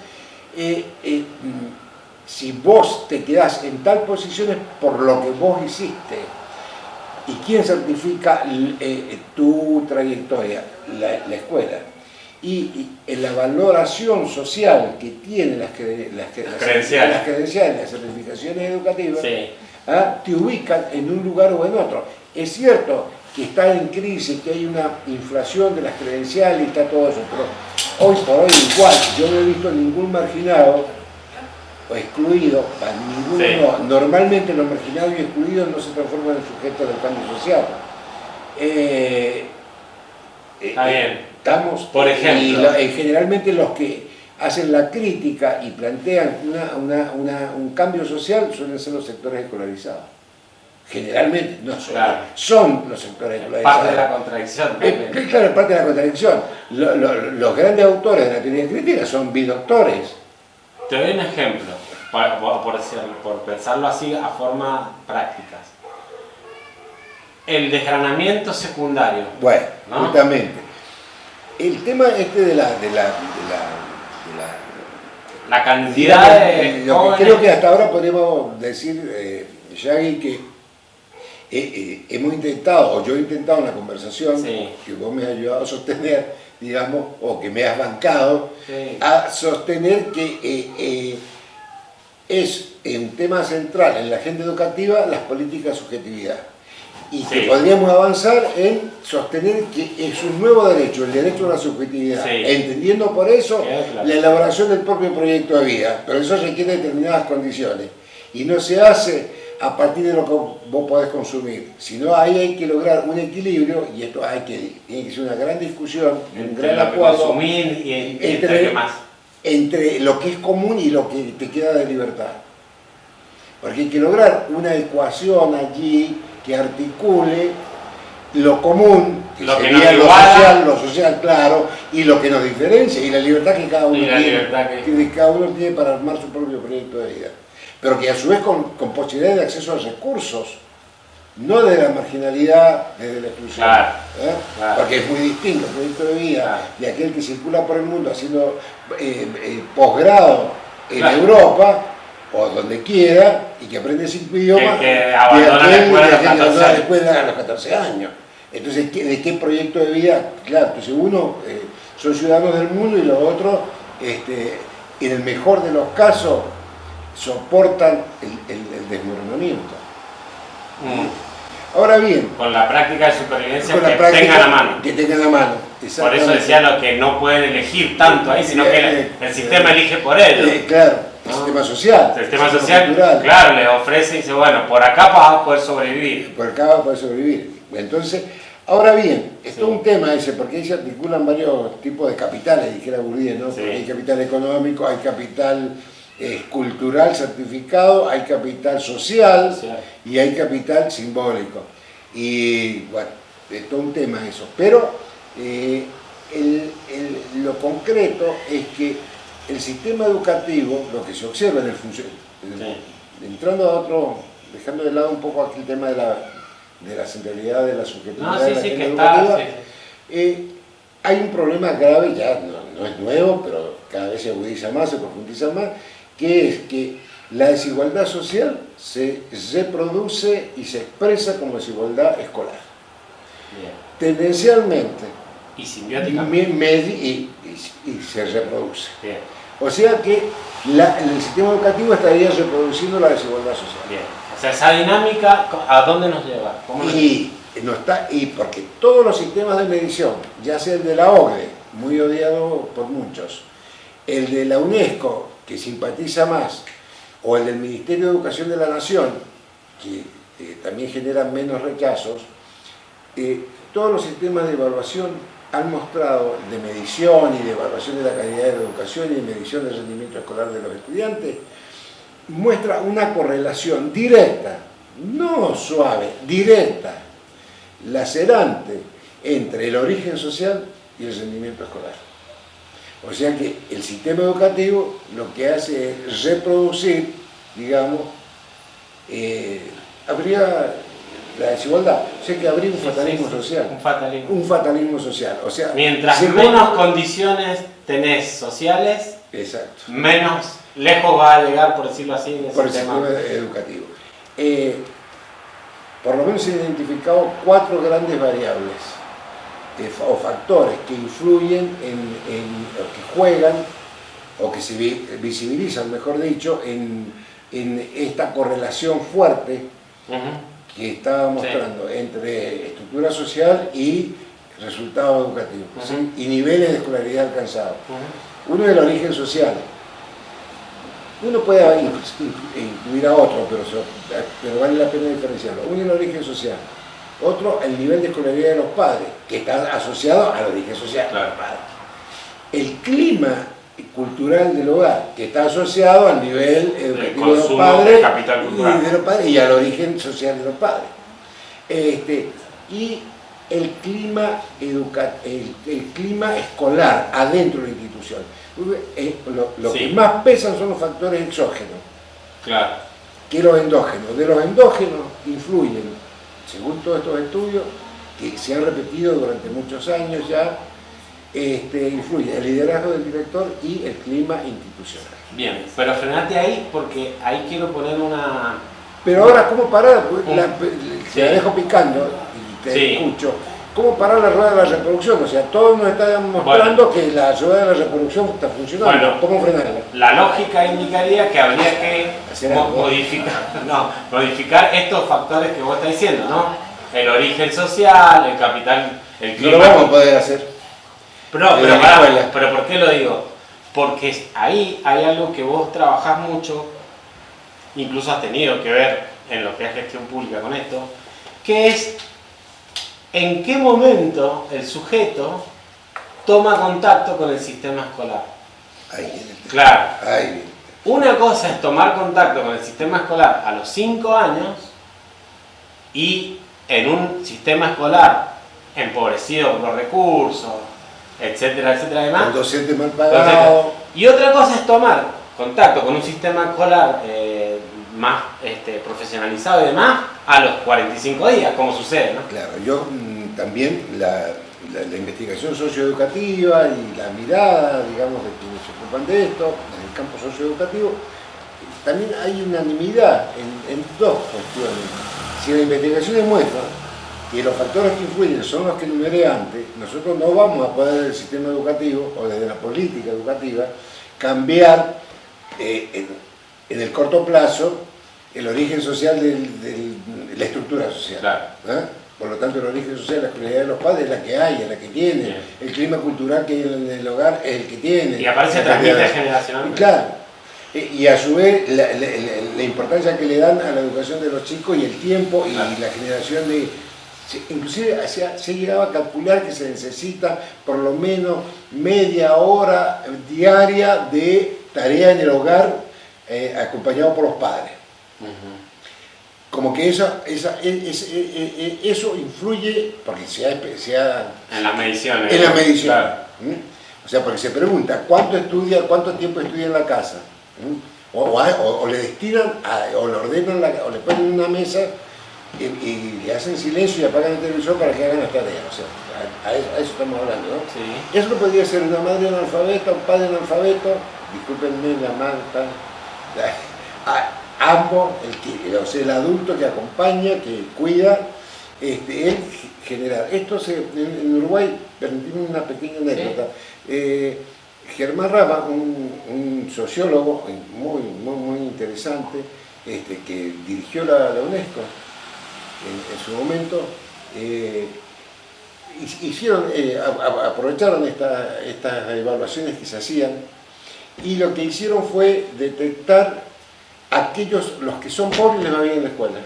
si vos te quedás en tal posición es por lo que vos hiciste. ¿Y quién certifica tu trayectoria? La escuela. Y en la valoración social que tienen las credenciales, las certificaciones educativas, sí, te ubican en un lugar o en otro. Es cierto que está en crisis, que hay una inflación de las credenciales y está todo eso, pero hoy por hoy igual, yo no he visto ningún marginado o excluido, ninguno, sí, no. Normalmente los marginados y excluidos no se transforman en sujetos del cambio social. Está bien. Estamos, por ejemplo, y generalmente los que hacen la crítica y plantean un cambio social suelen ser los sectores escolarizados. Generalmente, no son, claro, son los sectores escolarizados. Parte de la contradicción. Claro, parte de la contradicción. Los grandes autores de la teoría crítica son bidoctores. Te doy un ejemplo, por pensarlo así a formas prácticas. El desgranamiento secundario. Bueno, ¿no? Justamente. El tema de la cantidad de lo jóvenes. Que creo que hasta ahora podemos decir, Yagi, que hemos intentado, o yo he intentado en la conversación, sí, que vos me has ayudado a sostener, digamos, o que me has bancado, sí, a sostener que es un tema central en la agenda educativa las políticas de subjetividad. Y sí, que podríamos avanzar en sostener que es un nuevo derecho, el derecho a la subjetividad, sí, entendiendo por eso claro, la elaboración del propio proyecto de vida, pero eso requiere determinadas condiciones y no se hace a partir de lo que vos podés consumir, sino ahí hay que lograr un equilibrio y esto tiene que ser una gran discusión, un gran acuerdo entre lo que es común y lo que te queda de libertad, porque hay que lograr una ecuación allí que articule lo común, que lo sería que lo social, claro, y lo que nos diferencia, y la libertad que cada uno tiene para armar su propio proyecto de vida. Pero que a su vez con posibilidad de acceso a recursos, no de la marginalidad, desde la exclusión. Claro, claro. Porque es muy distinto el proyecto de vida, claro, de aquel que circula por el mundo haciendo posgrado en, claro, Europa, o donde quiera, y que aprende 5 idiomas, que abandona la escuela a los 14 años. Entonces, ¿de qué proyecto de vida? Claro, entonces uno son ciudadanos del mundo y los otros, en el mejor de los casos, soportan el desmoronamiento. Ahora bien, con la práctica de supervivencia tengan a mano. Que tengan a mano. Por eso decía lo que no pueden elegir tanto ahí, sino que el sistema elige por ellos. Claro. El sistema social. El sistema social, cultural, claro, les ofrece y dice, bueno, por acá vas a poder sobrevivir. Por acá vas a poder sobrevivir. Entonces, ahora bien, esto es un tema ese, porque ahí se articulan varios tipos de capitales, dijera Bourdieu, ¿no? Sí. Porque hay capital económico, hay capital cultural certificado, hay capital social, sí, y hay capital simbólico. Y bueno, es todo un tema eso. Pero lo concreto es que el sistema educativo, lo que se observa en el funcionamiento, sí, entrando a otro, dejando de lado un poco aquí el tema de la centralidad de la subjetividad de la agenda educativa, hay un problema grave, ya no es nuevo, pero cada vez se agudiza más, se profundiza más, que es que la desigualdad social se reproduce y se expresa como desigualdad escolar. Bien. Tendencialmente. Y simbióticamente. Y se reproduce. Bien. O sea que el sistema educativo estaría reproduciendo la desigualdad social. Bien. O sea, esa dinámica, ¿a dónde nos lleva? Y porque todos los sistemas de medición, ya sea el de la OCDE, muy odiado por muchos, el de la UNESCO, que simpatiza más, o el del Ministerio de Educación de la Nación, que también generan menos rechazos, todos los sistemas de evaluación han mostrado, de medición y de evaluación de la calidad de la educación y de medición del rendimiento escolar de los estudiantes, muestra una correlación directa, no suave, directa, lacerante, entre el origen social y el rendimiento escolar. O sea que el sistema educativo lo que hace es reproducir, digamos, habría la desigualdad. sea que habría un fatalismo social. Un fatalismo social. O sea, mientras menos condiciones tenés sociales, exacto, menos lejos va a llegar, por decirlo así, de por el sistema educativo. Por lo menos se han identificado 4 grandes variables o factores que influyen o que juegan o que se visibilizan, mejor dicho, en esta correlación fuerte que estaba mostrando entre estructura social y resultado educativo, ¿sí? Y niveles de escolaridad alcanzados. Uno es el origen social. Uno puede incluir a otro, pero vale la pena diferenciarlo. Uno es el origen social. Otro, el nivel de escolaridad de los padres, que está asociado al origen social. Claro. El clima cultural del hogar, que está asociado al nivel educativo de los padres, y al origen social de los padres. Y el clima escolar adentro de la institución. Lo que más pesan son los factores exógenos, claro, que los endógenos. De los endógenos influyen, según todos estos estudios, que se han repetido durante muchos años ya, influye el liderazgo del director y el clima institucional. Bien, pero frenate ahí porque ahí quiero poner una... Pero ahora, ¿cómo parar? Te la dejo picando y te escucho. ¿Cómo parar la rueda de la reproducción? O sea, todos nos están mostrando que la rueda de la reproducción está funcionando. Bueno, ¿cómo frenarla? La lógica indicaría que habría que modificar estos factores que vos estás diciendo, ¿no? El origen social, el capital, el clima. No lo vamos a poder hacer. Pero ¿por qué lo digo? Porque ahí hay algo que vos trabajás mucho, incluso has tenido que ver en lo que es gestión pública con esto, que es en qué momento el sujeto toma contacto con el sistema escolar. Ahí viene. Claro. Ahí viene. Una cosa es tomar contacto con el sistema escolar a los 5 años y en un sistema escolar empobrecido por los recursos, etcétera, etcétera, además. Con docente mal pagado. Y otra cosa es tomar contacto con un sistema escolar más profesionalizado y demás a los 45 días, como sucede, ¿no? Claro, yo también la investigación socioeducativa y la mirada, digamos, de quienes se ocupan de esto, en el campo socioeducativo, también hay unanimidad en 2 cuestiones. Si la investigación demuestra que los factores que influyen son los que enumeré antes, nosotros no vamos a poder desde el sistema educativo o desde la política educativa cambiar en el corto plazo el origen social de la estructura social. Claro. Por lo tanto, el origen social, la escolaridad de los padres es la que hay, es la que tiene. Bien. El clima cultural que hay en el hogar es el que tiene. Y aparece transmite generacionalmente. Claro. Y a su vez, la importancia que le dan a la educación de los chicos y el tiempo y la generación de... Inclusive se llegaba a calcular que se necesita por lo menos media hora diaria de tarea en el hogar acompañado por los padres. Como que eso influye, porque se ha en las mediciones. En la medición. Claro. O sea, porque se pregunta cuánto tiempo estudia en la casa. O le destinan, o le ordenan, o le ponen una mesa y le hacen silencio y apagan el televisor para que hagan las tareas. O sea, a eso estamos hablando, ¿no? Sí. Eso lo podría ser una madre analfabeta, un padre analfabeto, discúlpenme la marca, ambos, el adulto que acompaña, que cuida, él genera. Esto en Uruguay, permíteme una pequeña anécdota. Germán Rama, un sociólogo muy interesante, que dirigió la UNESCO en su momento, aprovecharon estas evaluaciones que se hacían y lo que hicieron fue detectar los que son pobres les va bien en la escuela,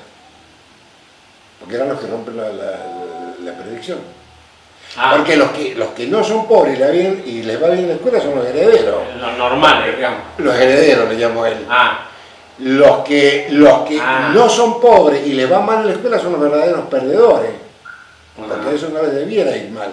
porque eran los que rompen la predicción. Porque los que no son pobres y les va bien en la escuela son los herederos. Los normales, digamos. Los herederos le llamo él. Los que no son pobres y les va mal en la escuela son los verdaderos perdedores, porque eso no les debiera ir mal.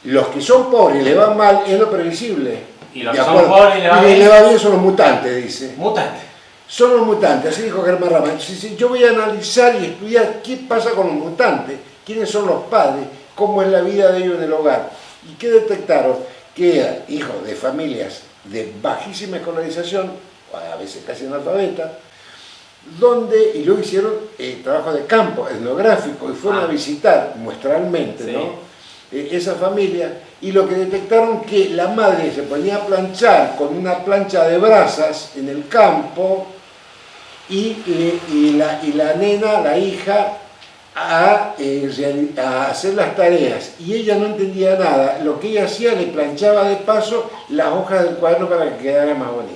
Los que son pobres y les va mal es lo previsible. Y los que son pobres y les va bien son los mutantes, dice. Mutantes. son los mutantes, así dijo Germán Rama. Entonces, yo voy a analizar y estudiar qué pasa con los mutantes, quiénes son los padres, cómo es la vida de ellos en el hogar. ¿Y qué detectaron? Que eran hijos de familias de bajísima escolarización, a veces casi analfabetas, y luego hicieron trabajo de campo, etnográfico, y fueron a visitar muestralmente, ¿no? Esa familia, y lo que detectaron que la madre se ponía a planchar con una plancha de brasas en el campo, y la nena, la hija, a hacer las tareas, y ella no entendía nada. Lo que ella hacía, le planchaba de paso las hojas del cuaderno para que quedara más bonito.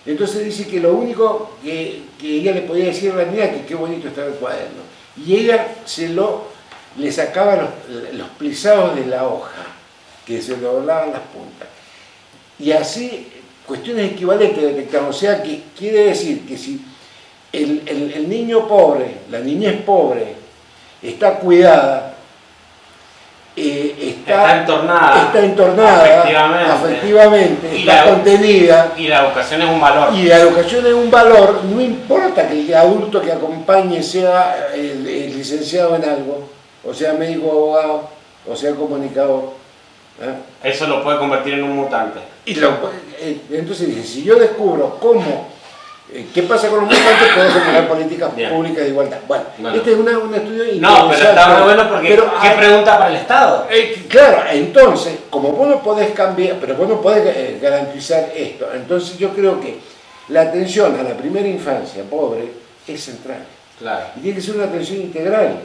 Entonces dice que lo único que ella le podía decir a la niña que qué bonito estaba el cuaderno, y ella le sacaba los plisados de la hoja, que se doblaban las puntas, y así cuestiones equivalentes detectaron. O sea, que quiere decir que si el niño pobre, la niñez pobre, está cuidada, está entornada afectivamente, está contenida. Y la educación es un valor. Y la educación es un valor, no importa que el adulto que acompañe sea el licenciado en algo, o sea médico, abogado, o sea comunicador. Eso lo puede convertir en un mutante. Entonces dice, si yo descubro qué pasa con los mutantes, puedo generar políticas públicas de igualdad. Bueno, este es un estudio interesante. No, pero está muy bueno porque ¿qué pregunta para el Estado? Claro, entonces, como vos no podés cambiar, pero vos no podés garantizar esto, entonces yo creo que la atención a la primera infancia pobre es central. Claro. Y tiene que ser una atención integral.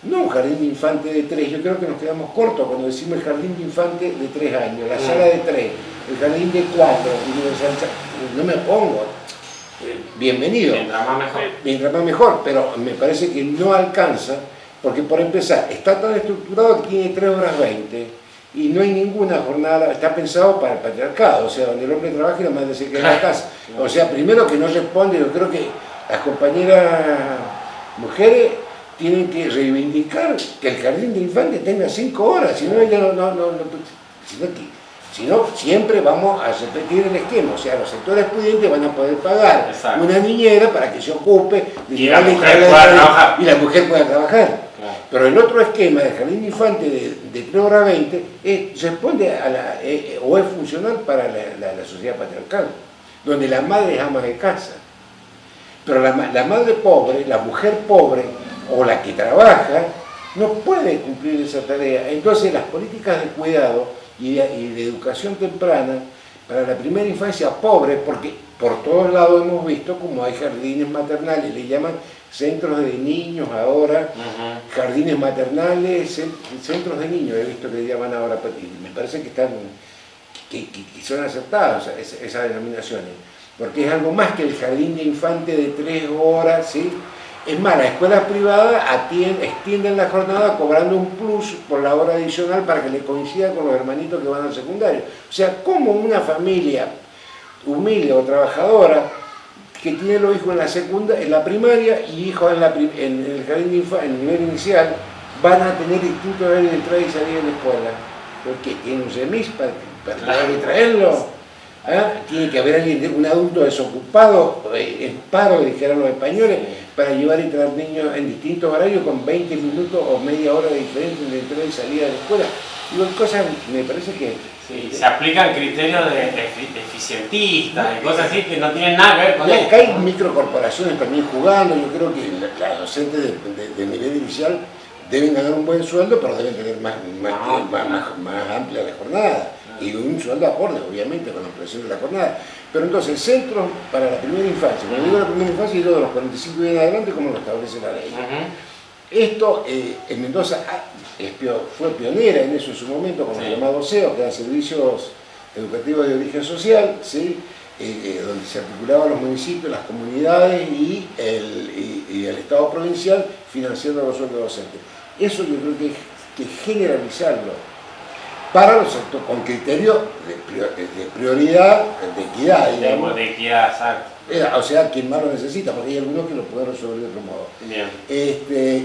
No un jardín de infante de 3, yo creo que nos quedamos cortos cuando decimos el jardín de infante de 3 años, la sala de 3, el jardín de 4, no me opongo. Bienvenido. Mientras más mejor. Mientras más mejor, pero me parece que no alcanza, porque por empezar, está tan estructurado que tiene 3 horas 20 y no hay ninguna jornada, está pensado para el patriarcado, o sea, donde el hombre trabaja y la madre se queda en la casa. O sea, primero que no responde, yo creo que las compañeras mujeres tienen que reivindicar que el jardín de infantes tenga 5 horas, si no, ella si no, siempre vamos a repetir el esquema. O sea, los sectores pudientes van a poder pagar una niñera para que se ocupe de llevarle y la mujer pueda trabajar. Claro. Pero el otro esquema del jardín de infantes de 3 horas 20 responde o es funcional para la sociedad patriarcal, donde la madre es ama de casa. Pero la madre pobre, la mujer pobre o la que trabaja, no puede cumplir esa tarea. Entonces las políticas de cuidado y de educación temprana para la primera infancia pobre, porque por todos lados hemos visto como hay jardines maternales, le llaman centros de niños ahora, jardines maternales, centros de niños, he visto que le llaman ahora, y me parece que son aceptadas esas denominaciones, porque es algo más que el jardín de infante de 3 horas, ¿sí? Es más, las escuelas privadas extienden la jornada cobrando un plus por la hora adicional para que le coincida con los hermanitos que van al secundario. O sea, como una familia humilde o trabajadora que tiene los hijos en la primaria y hijos en el jardín de infancia, en el nivel inicial, van a tener distintos horarios de entrada y salida de la escuela. Porque tiene un remis para llevar y traerlo. Tiene que haber un adulto desocupado, en paro, dijeron los españoles, para llevar y traer niños en distintos horarios con 20 minutos o media hora de diferencia entre entrada y salida de la escuela. Digo, cosas, me parece que... Sí, se aplican criterios de eficientistas y cosas así que no tienen nada que ver con esto. Acá hay microcorporaciones también jugando, yo creo que las docentes de nivel inicial deben ganar un buen sueldo, pero deben tener más amplia la jornada. Y un sueldo acorde, obviamente, con la ampliación de la jornada. Pero entonces, centros para la primera infancia, cuando digo la primera infancia, digo de los 45 y en adelante, como lo establece la ley. Esto, en Mendoza, fue pionera en eso en su momento, con los llamados CEO, que eran servicios educativos de origen social, ¿sí? Donde se articulaban los municipios, las comunidades y el Estado provincial financiando los sueldos docentes. Eso yo creo que hay que generalizarlo para los sectores, con criterio de prioridad, de equidad, digamos. De equidad, exacto. O sea, quien más lo necesita, porque hay algunos que lo pueden resolver de otro modo. Bien.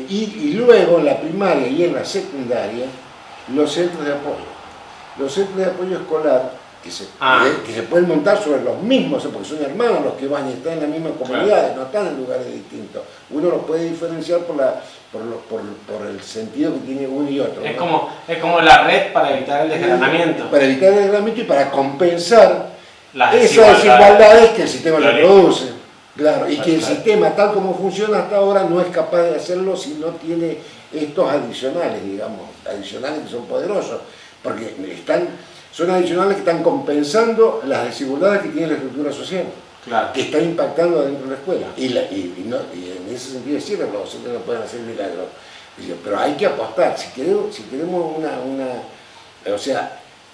Y luego en la primaria y en la secundaria, los centros de apoyo. Los centros de apoyo escolar que se pueden montar sobre los mismos, porque son hermanos los que van y están en las mismas comunidades, no están en lugares distintos. Uno los puede diferenciar por el sentido que tiene uno y otro. Es como la red para evitar el desgranamiento. Para evitar el desgranamiento y para compensar esas desigualdades que el sistema reproduce. Claro, y que el sistema, tal como funciona hasta ahora, no es capaz de hacerlo si no tiene estos adicionales, digamos, adicionales que son poderosos, porque son adicionales que están compensando las desigualdades que tiene la estructura social, que está impactando dentro de la escuela. Y en ese sentido es cierto, los docentes no pueden hacer milagros. Pero hay que apostar, si queremos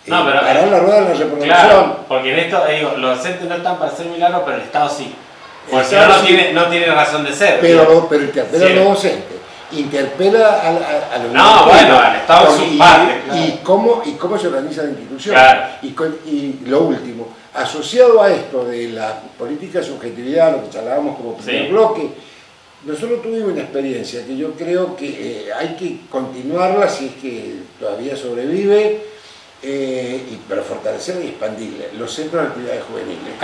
parar la rueda de la reproducción. Claro, porque en esto, los docentes no están para hacer milagros, pero el Estado sí. Porque si no tiene razón de ser. Pero interpela a los docentes, interpela a los al Estado es su parte. Claro. Y cómo se organiza la institución. Claro. Y lo último, asociado a esto de la política de subjetividad, lo que charlábamos como primer bloque, nosotros tuvimos una experiencia que yo creo que hay que continuarla si es que todavía sobrevive. Pero fortalecer y expandirle los centros de actividades juveniles,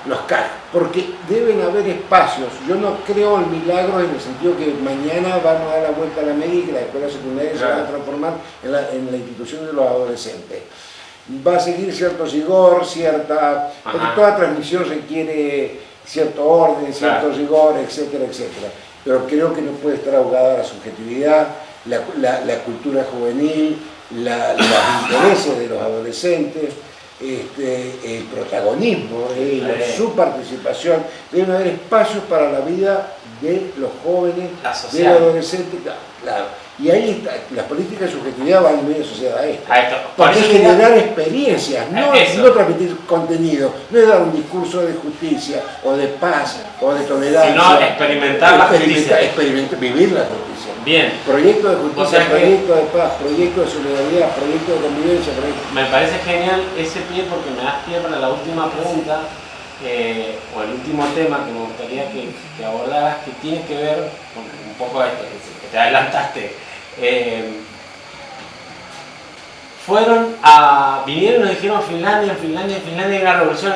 los CAJ, porque deben haber espacios. Yo no creo en milagros en el sentido que mañana vamos a dar la vuelta a la media y que la escuela secundaria se va a transformar en la institución de los adolescentes. Va a seguir cierto rigor, porque toda transmisión requiere cierto orden, cierto rigor, etcétera, etcétera. Pero creo que no puede estar ahogada la subjetividad, la cultura juvenil, los intereses de los adolescentes, el protagonismo, su participación. Deben haber espacios para la vida de los jóvenes, de los adolescentes. Claro. Y ahí está, las políticas de subjetividad van muy asociadas a esto. Porque es generar experiencias, no transmitir contenido, no es dar un discurso de justicia, o de paz, o de tolerancia. Sino experimentar la justicia. Vivir la justicia. Bien. Proyecto de justicia, proyecto de paz, proyecto de solidaridad, proyecto de convivencia. Me parece genial ese pie porque me das pie para la última pregunta, o el último tema que me gustaría que abordaras, que tiene que ver con un poco esto, que te adelantaste. Vinieron y nos dijeron Finlandia y la revolución.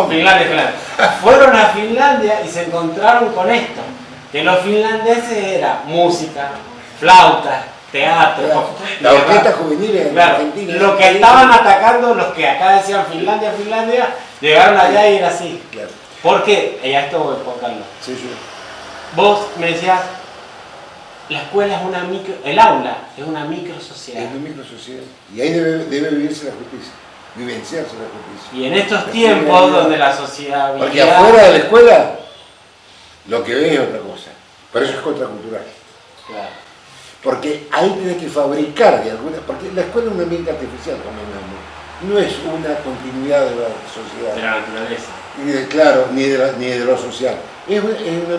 Finlandia. Fueron a Finlandia y se encontraron con esto, que los finlandeses era música, flautas, teatro. La orquesta juvenil en Argentina. Lo que estaban atacando, los que acá decían Finlandia, llegaron allá y era así. Claro. ¿Por qué? Y a esto voy, Juan Carlos. Sí. Vos me decías, la escuela es el aula es una microsociedad. Es una microsociedad. Y ahí debe vivirse la justicia, vivenciarse la justicia. Y en estos tiempos donde la sociedad... Porque afuera de la escuela, lo que ve es otra cosa. Por eso es contracultural. Claro. Porque ahí tienes que fabricar de alguna... Porque la escuela es un ambiente artificial, no es una continuidad de la sociedad. De la naturaleza. Ni de lo social. Es un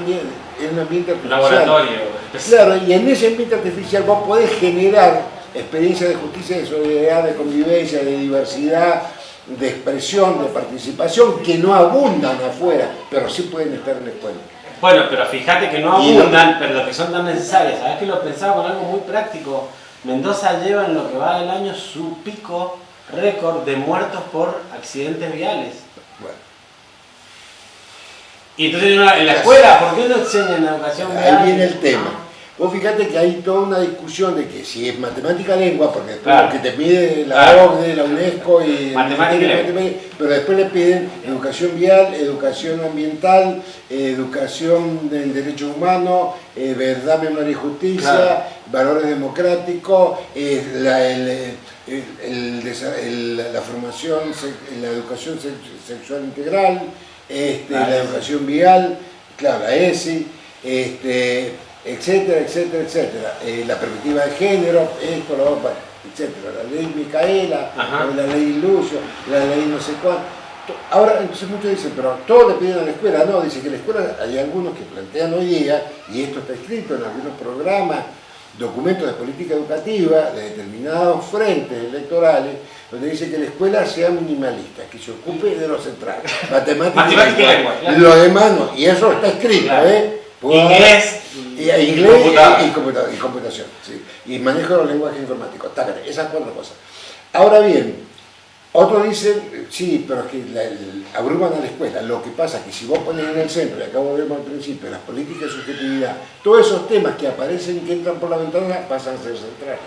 ambiente artificial. Un laboratorio. Claro, y en ese ambiente artificial vos podés generar experiencias de justicia, de solidaridad, de convivencia, de diversidad, de expresión, de participación, que no abundan afuera, pero sí pueden estar en la escuela. Bueno, pero fíjate que no abundan, pero lo que son tan necesarias. ¿Sabés que lo pensaba con algo muy práctico? Mendoza lleva en lo que va del año su pico récord de muertos por accidentes viales. Bueno. Y entonces en la escuela, ¿por qué no enseñan educación vial? Ahí viene el tema. Vos fíjate que hay toda una discusión de que si es matemática lengua, porque después lo que te pide la OCDE, la UNESCO y matemática, pero después le piden educación vial, educación ambiental, educación en derechos humanos, verdad, memoria y justicia, valores democráticos, la formación, la educación sexual integral, la educación vial, la ESI, etcétera, la perspectiva de género, etcétera, la ley Micaela, la ley Lucio, la ley no sé cuánto. Ahora, entonces muchos dicen, pero todos le piden a la escuela. No, dice que la escuela, hay algunos que plantean hoy día, y esto está escrito en algunos programas, documentos de política educativa de determinados frentes electorales, donde dice que la escuela sea minimalista, que se ocupe de lo central, matemática y lengua. Lo demás no, y eso está escrito, Inglés y computación, sí. Y manejo de los lenguajes informáticos, esas cuatro cosas. Ahora bien, Otros dicen, sí, pero es que abruman a la escuela. Lo que pasa es que si vos pones en el centro, y acá volvemos al principio, las políticas de subjetividad, todos esos temas que aparecen y que entran por la ventana pasan a ser centrales.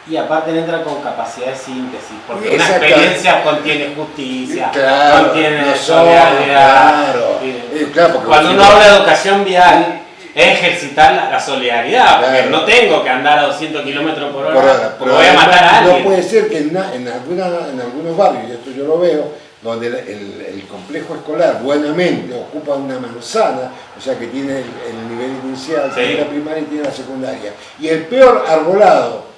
Y aparte entra con capacidad de síntesis, porque una experiencia contiene justicia, claro, contiene solidaridad. Claro, porque cuando uno habla de educación vial, es ejercitar la solidaridad, porque no tengo que andar a 200 kilómetros por hora, porque voy a matar a alguien. No puede ser que en algunos barrios, y esto yo lo veo, donde el complejo escolar buenamente ocupa una manzana, o sea que tiene el nivel inicial, tiene la primaria y tiene la secundaria, y el peor arbolado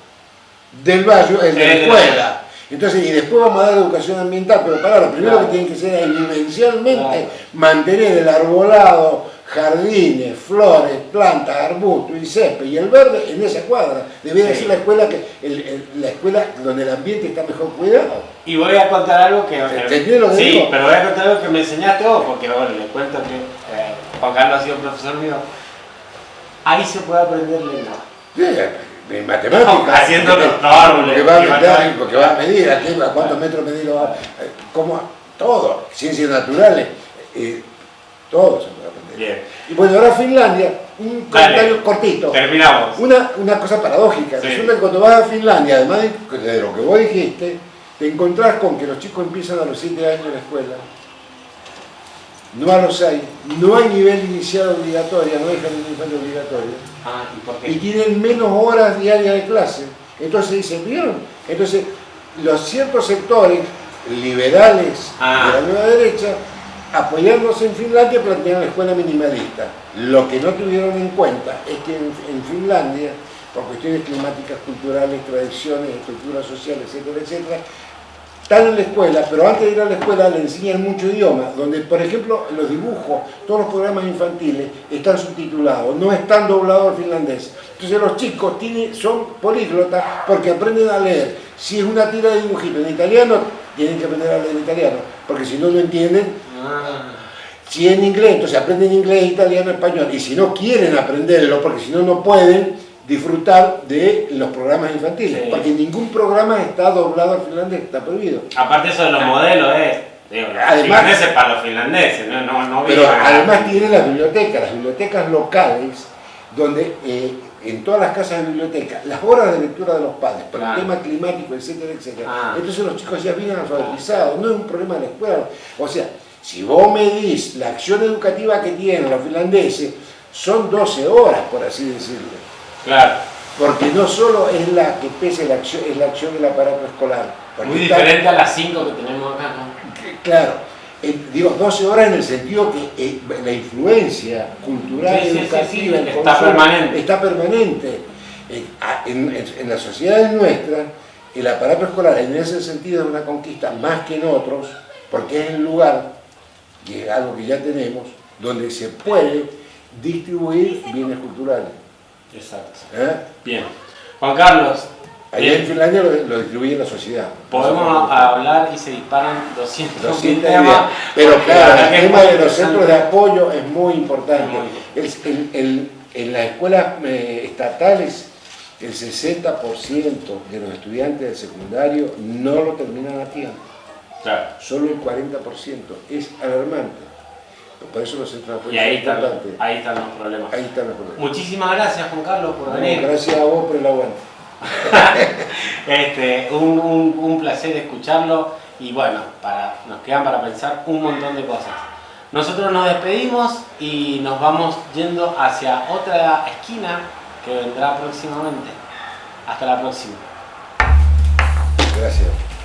del barrio es de la escuela. Entonces, y después vamos a dar educación ambiental, pero para lo primero que tienen que ser es vivencialmente mantener el arbolado, jardines, flores, plantas, arbustos y césped y el verde en esa cuadra. Debería ser la escuela la escuela donde el ambiente está mejor cuidado. Y voy a contar algo que... ¿Entiendes lo que digo? Sí, pero voy a contar algo que me enseñaste vos, porque bueno, le cuento que Juan Carlos ha sido profesor mío. Ahí se puede aprender lengua. En matemáticas, haciendo los árboles, porque va a medir a cuántos metros medir, como todo, ciencias naturales, todo se puede aprender. Bien. Y bueno, ahora Finlandia, un comentario cortito. Terminamos. Una cosa paradójica, resulta que cuando vas a Finlandia, además de lo que vos dijiste, te encontrás con que los chicos empiezan a los 7 años en la escuela, no a los 6, no hay nivel inicial obligatorio, no hay jardín infantil obligatorio. ¿Y por qué? Y tienen menos horas diarias de clase. Entonces dicen, ¿vieron? Entonces, los ciertos sectores liberales de la nueva derecha, apoyándose en Finlandia, plantean la escuela minimalista. Lo que no tuvieron en cuenta es que en Finlandia, por cuestiones climáticas, culturales, tradiciones, estructuras sociales, etcétera, etcétera, están en la escuela, pero antes de ir a la escuela le enseñan mucho idioma, donde por ejemplo los dibujos, todos los programas infantiles están subtitulados, no están doblados al finlandés. Entonces los chicos son políglotas porque aprenden a leer. Si es una tira de dibujitos en italiano, tienen que aprender a leer en italiano, porque si no, no entienden. Si es en inglés, entonces aprenden inglés, italiano, español. Y si no quieren aprenderlo, porque si no, no pueden disfrutar de los programas infantiles, porque ningún programa está doblado al finlandés, está prohibido. Aparte eso de los modelos finlandeses para los finlandeses, no pero además tienen las bibliotecas locales, donde en todas las casas de biblioteca, las horas de lectura de los padres, por el tema climático, etcétera, etcétera. Entonces los chicos ya vienen alfabetizados, no es un problema de la escuela. O sea, si vos medís la acción educativa que tienen los finlandeses, son 12 horas, por así decirlo. Claro. Porque no solo es la que pese la acción, es la acción del aparato escolar. Muy diferente a las 5 que tenemos acá, ¿no? Claro. Digo, 12 horas en el sentido que la influencia cultural y educativa está permanente. En las sociedades nuestras, el aparato escolar en ese sentido es una conquista más que en otros, porque es el lugar, que es algo que ya tenemos, donde se puede distribuir bienes culturales. Exacto. Bien. Juan Carlos. Allá en Finlandia lo distribuye la sociedad. Podemos hablar y se disparan 200 temas. Pero claro, el tema de los centros de apoyo es muy importante. En las escuelas estatales, el 60% de los estudiantes del secundario no lo terminan a tiempo. Claro. Solo el 40%. Es alarmante. Por eso los centros de apoyo son importantes. Ahí están los problemas. Muchísimas gracias, Juan Carlos, por venir. Gracias a vos por el aguante. Un placer escucharlo y bueno, nos quedan para pensar un montón de cosas. Nosotros nos despedimos y nos vamos yendo hacia otra esquina que vendrá próximamente. Hasta la próxima. Gracias.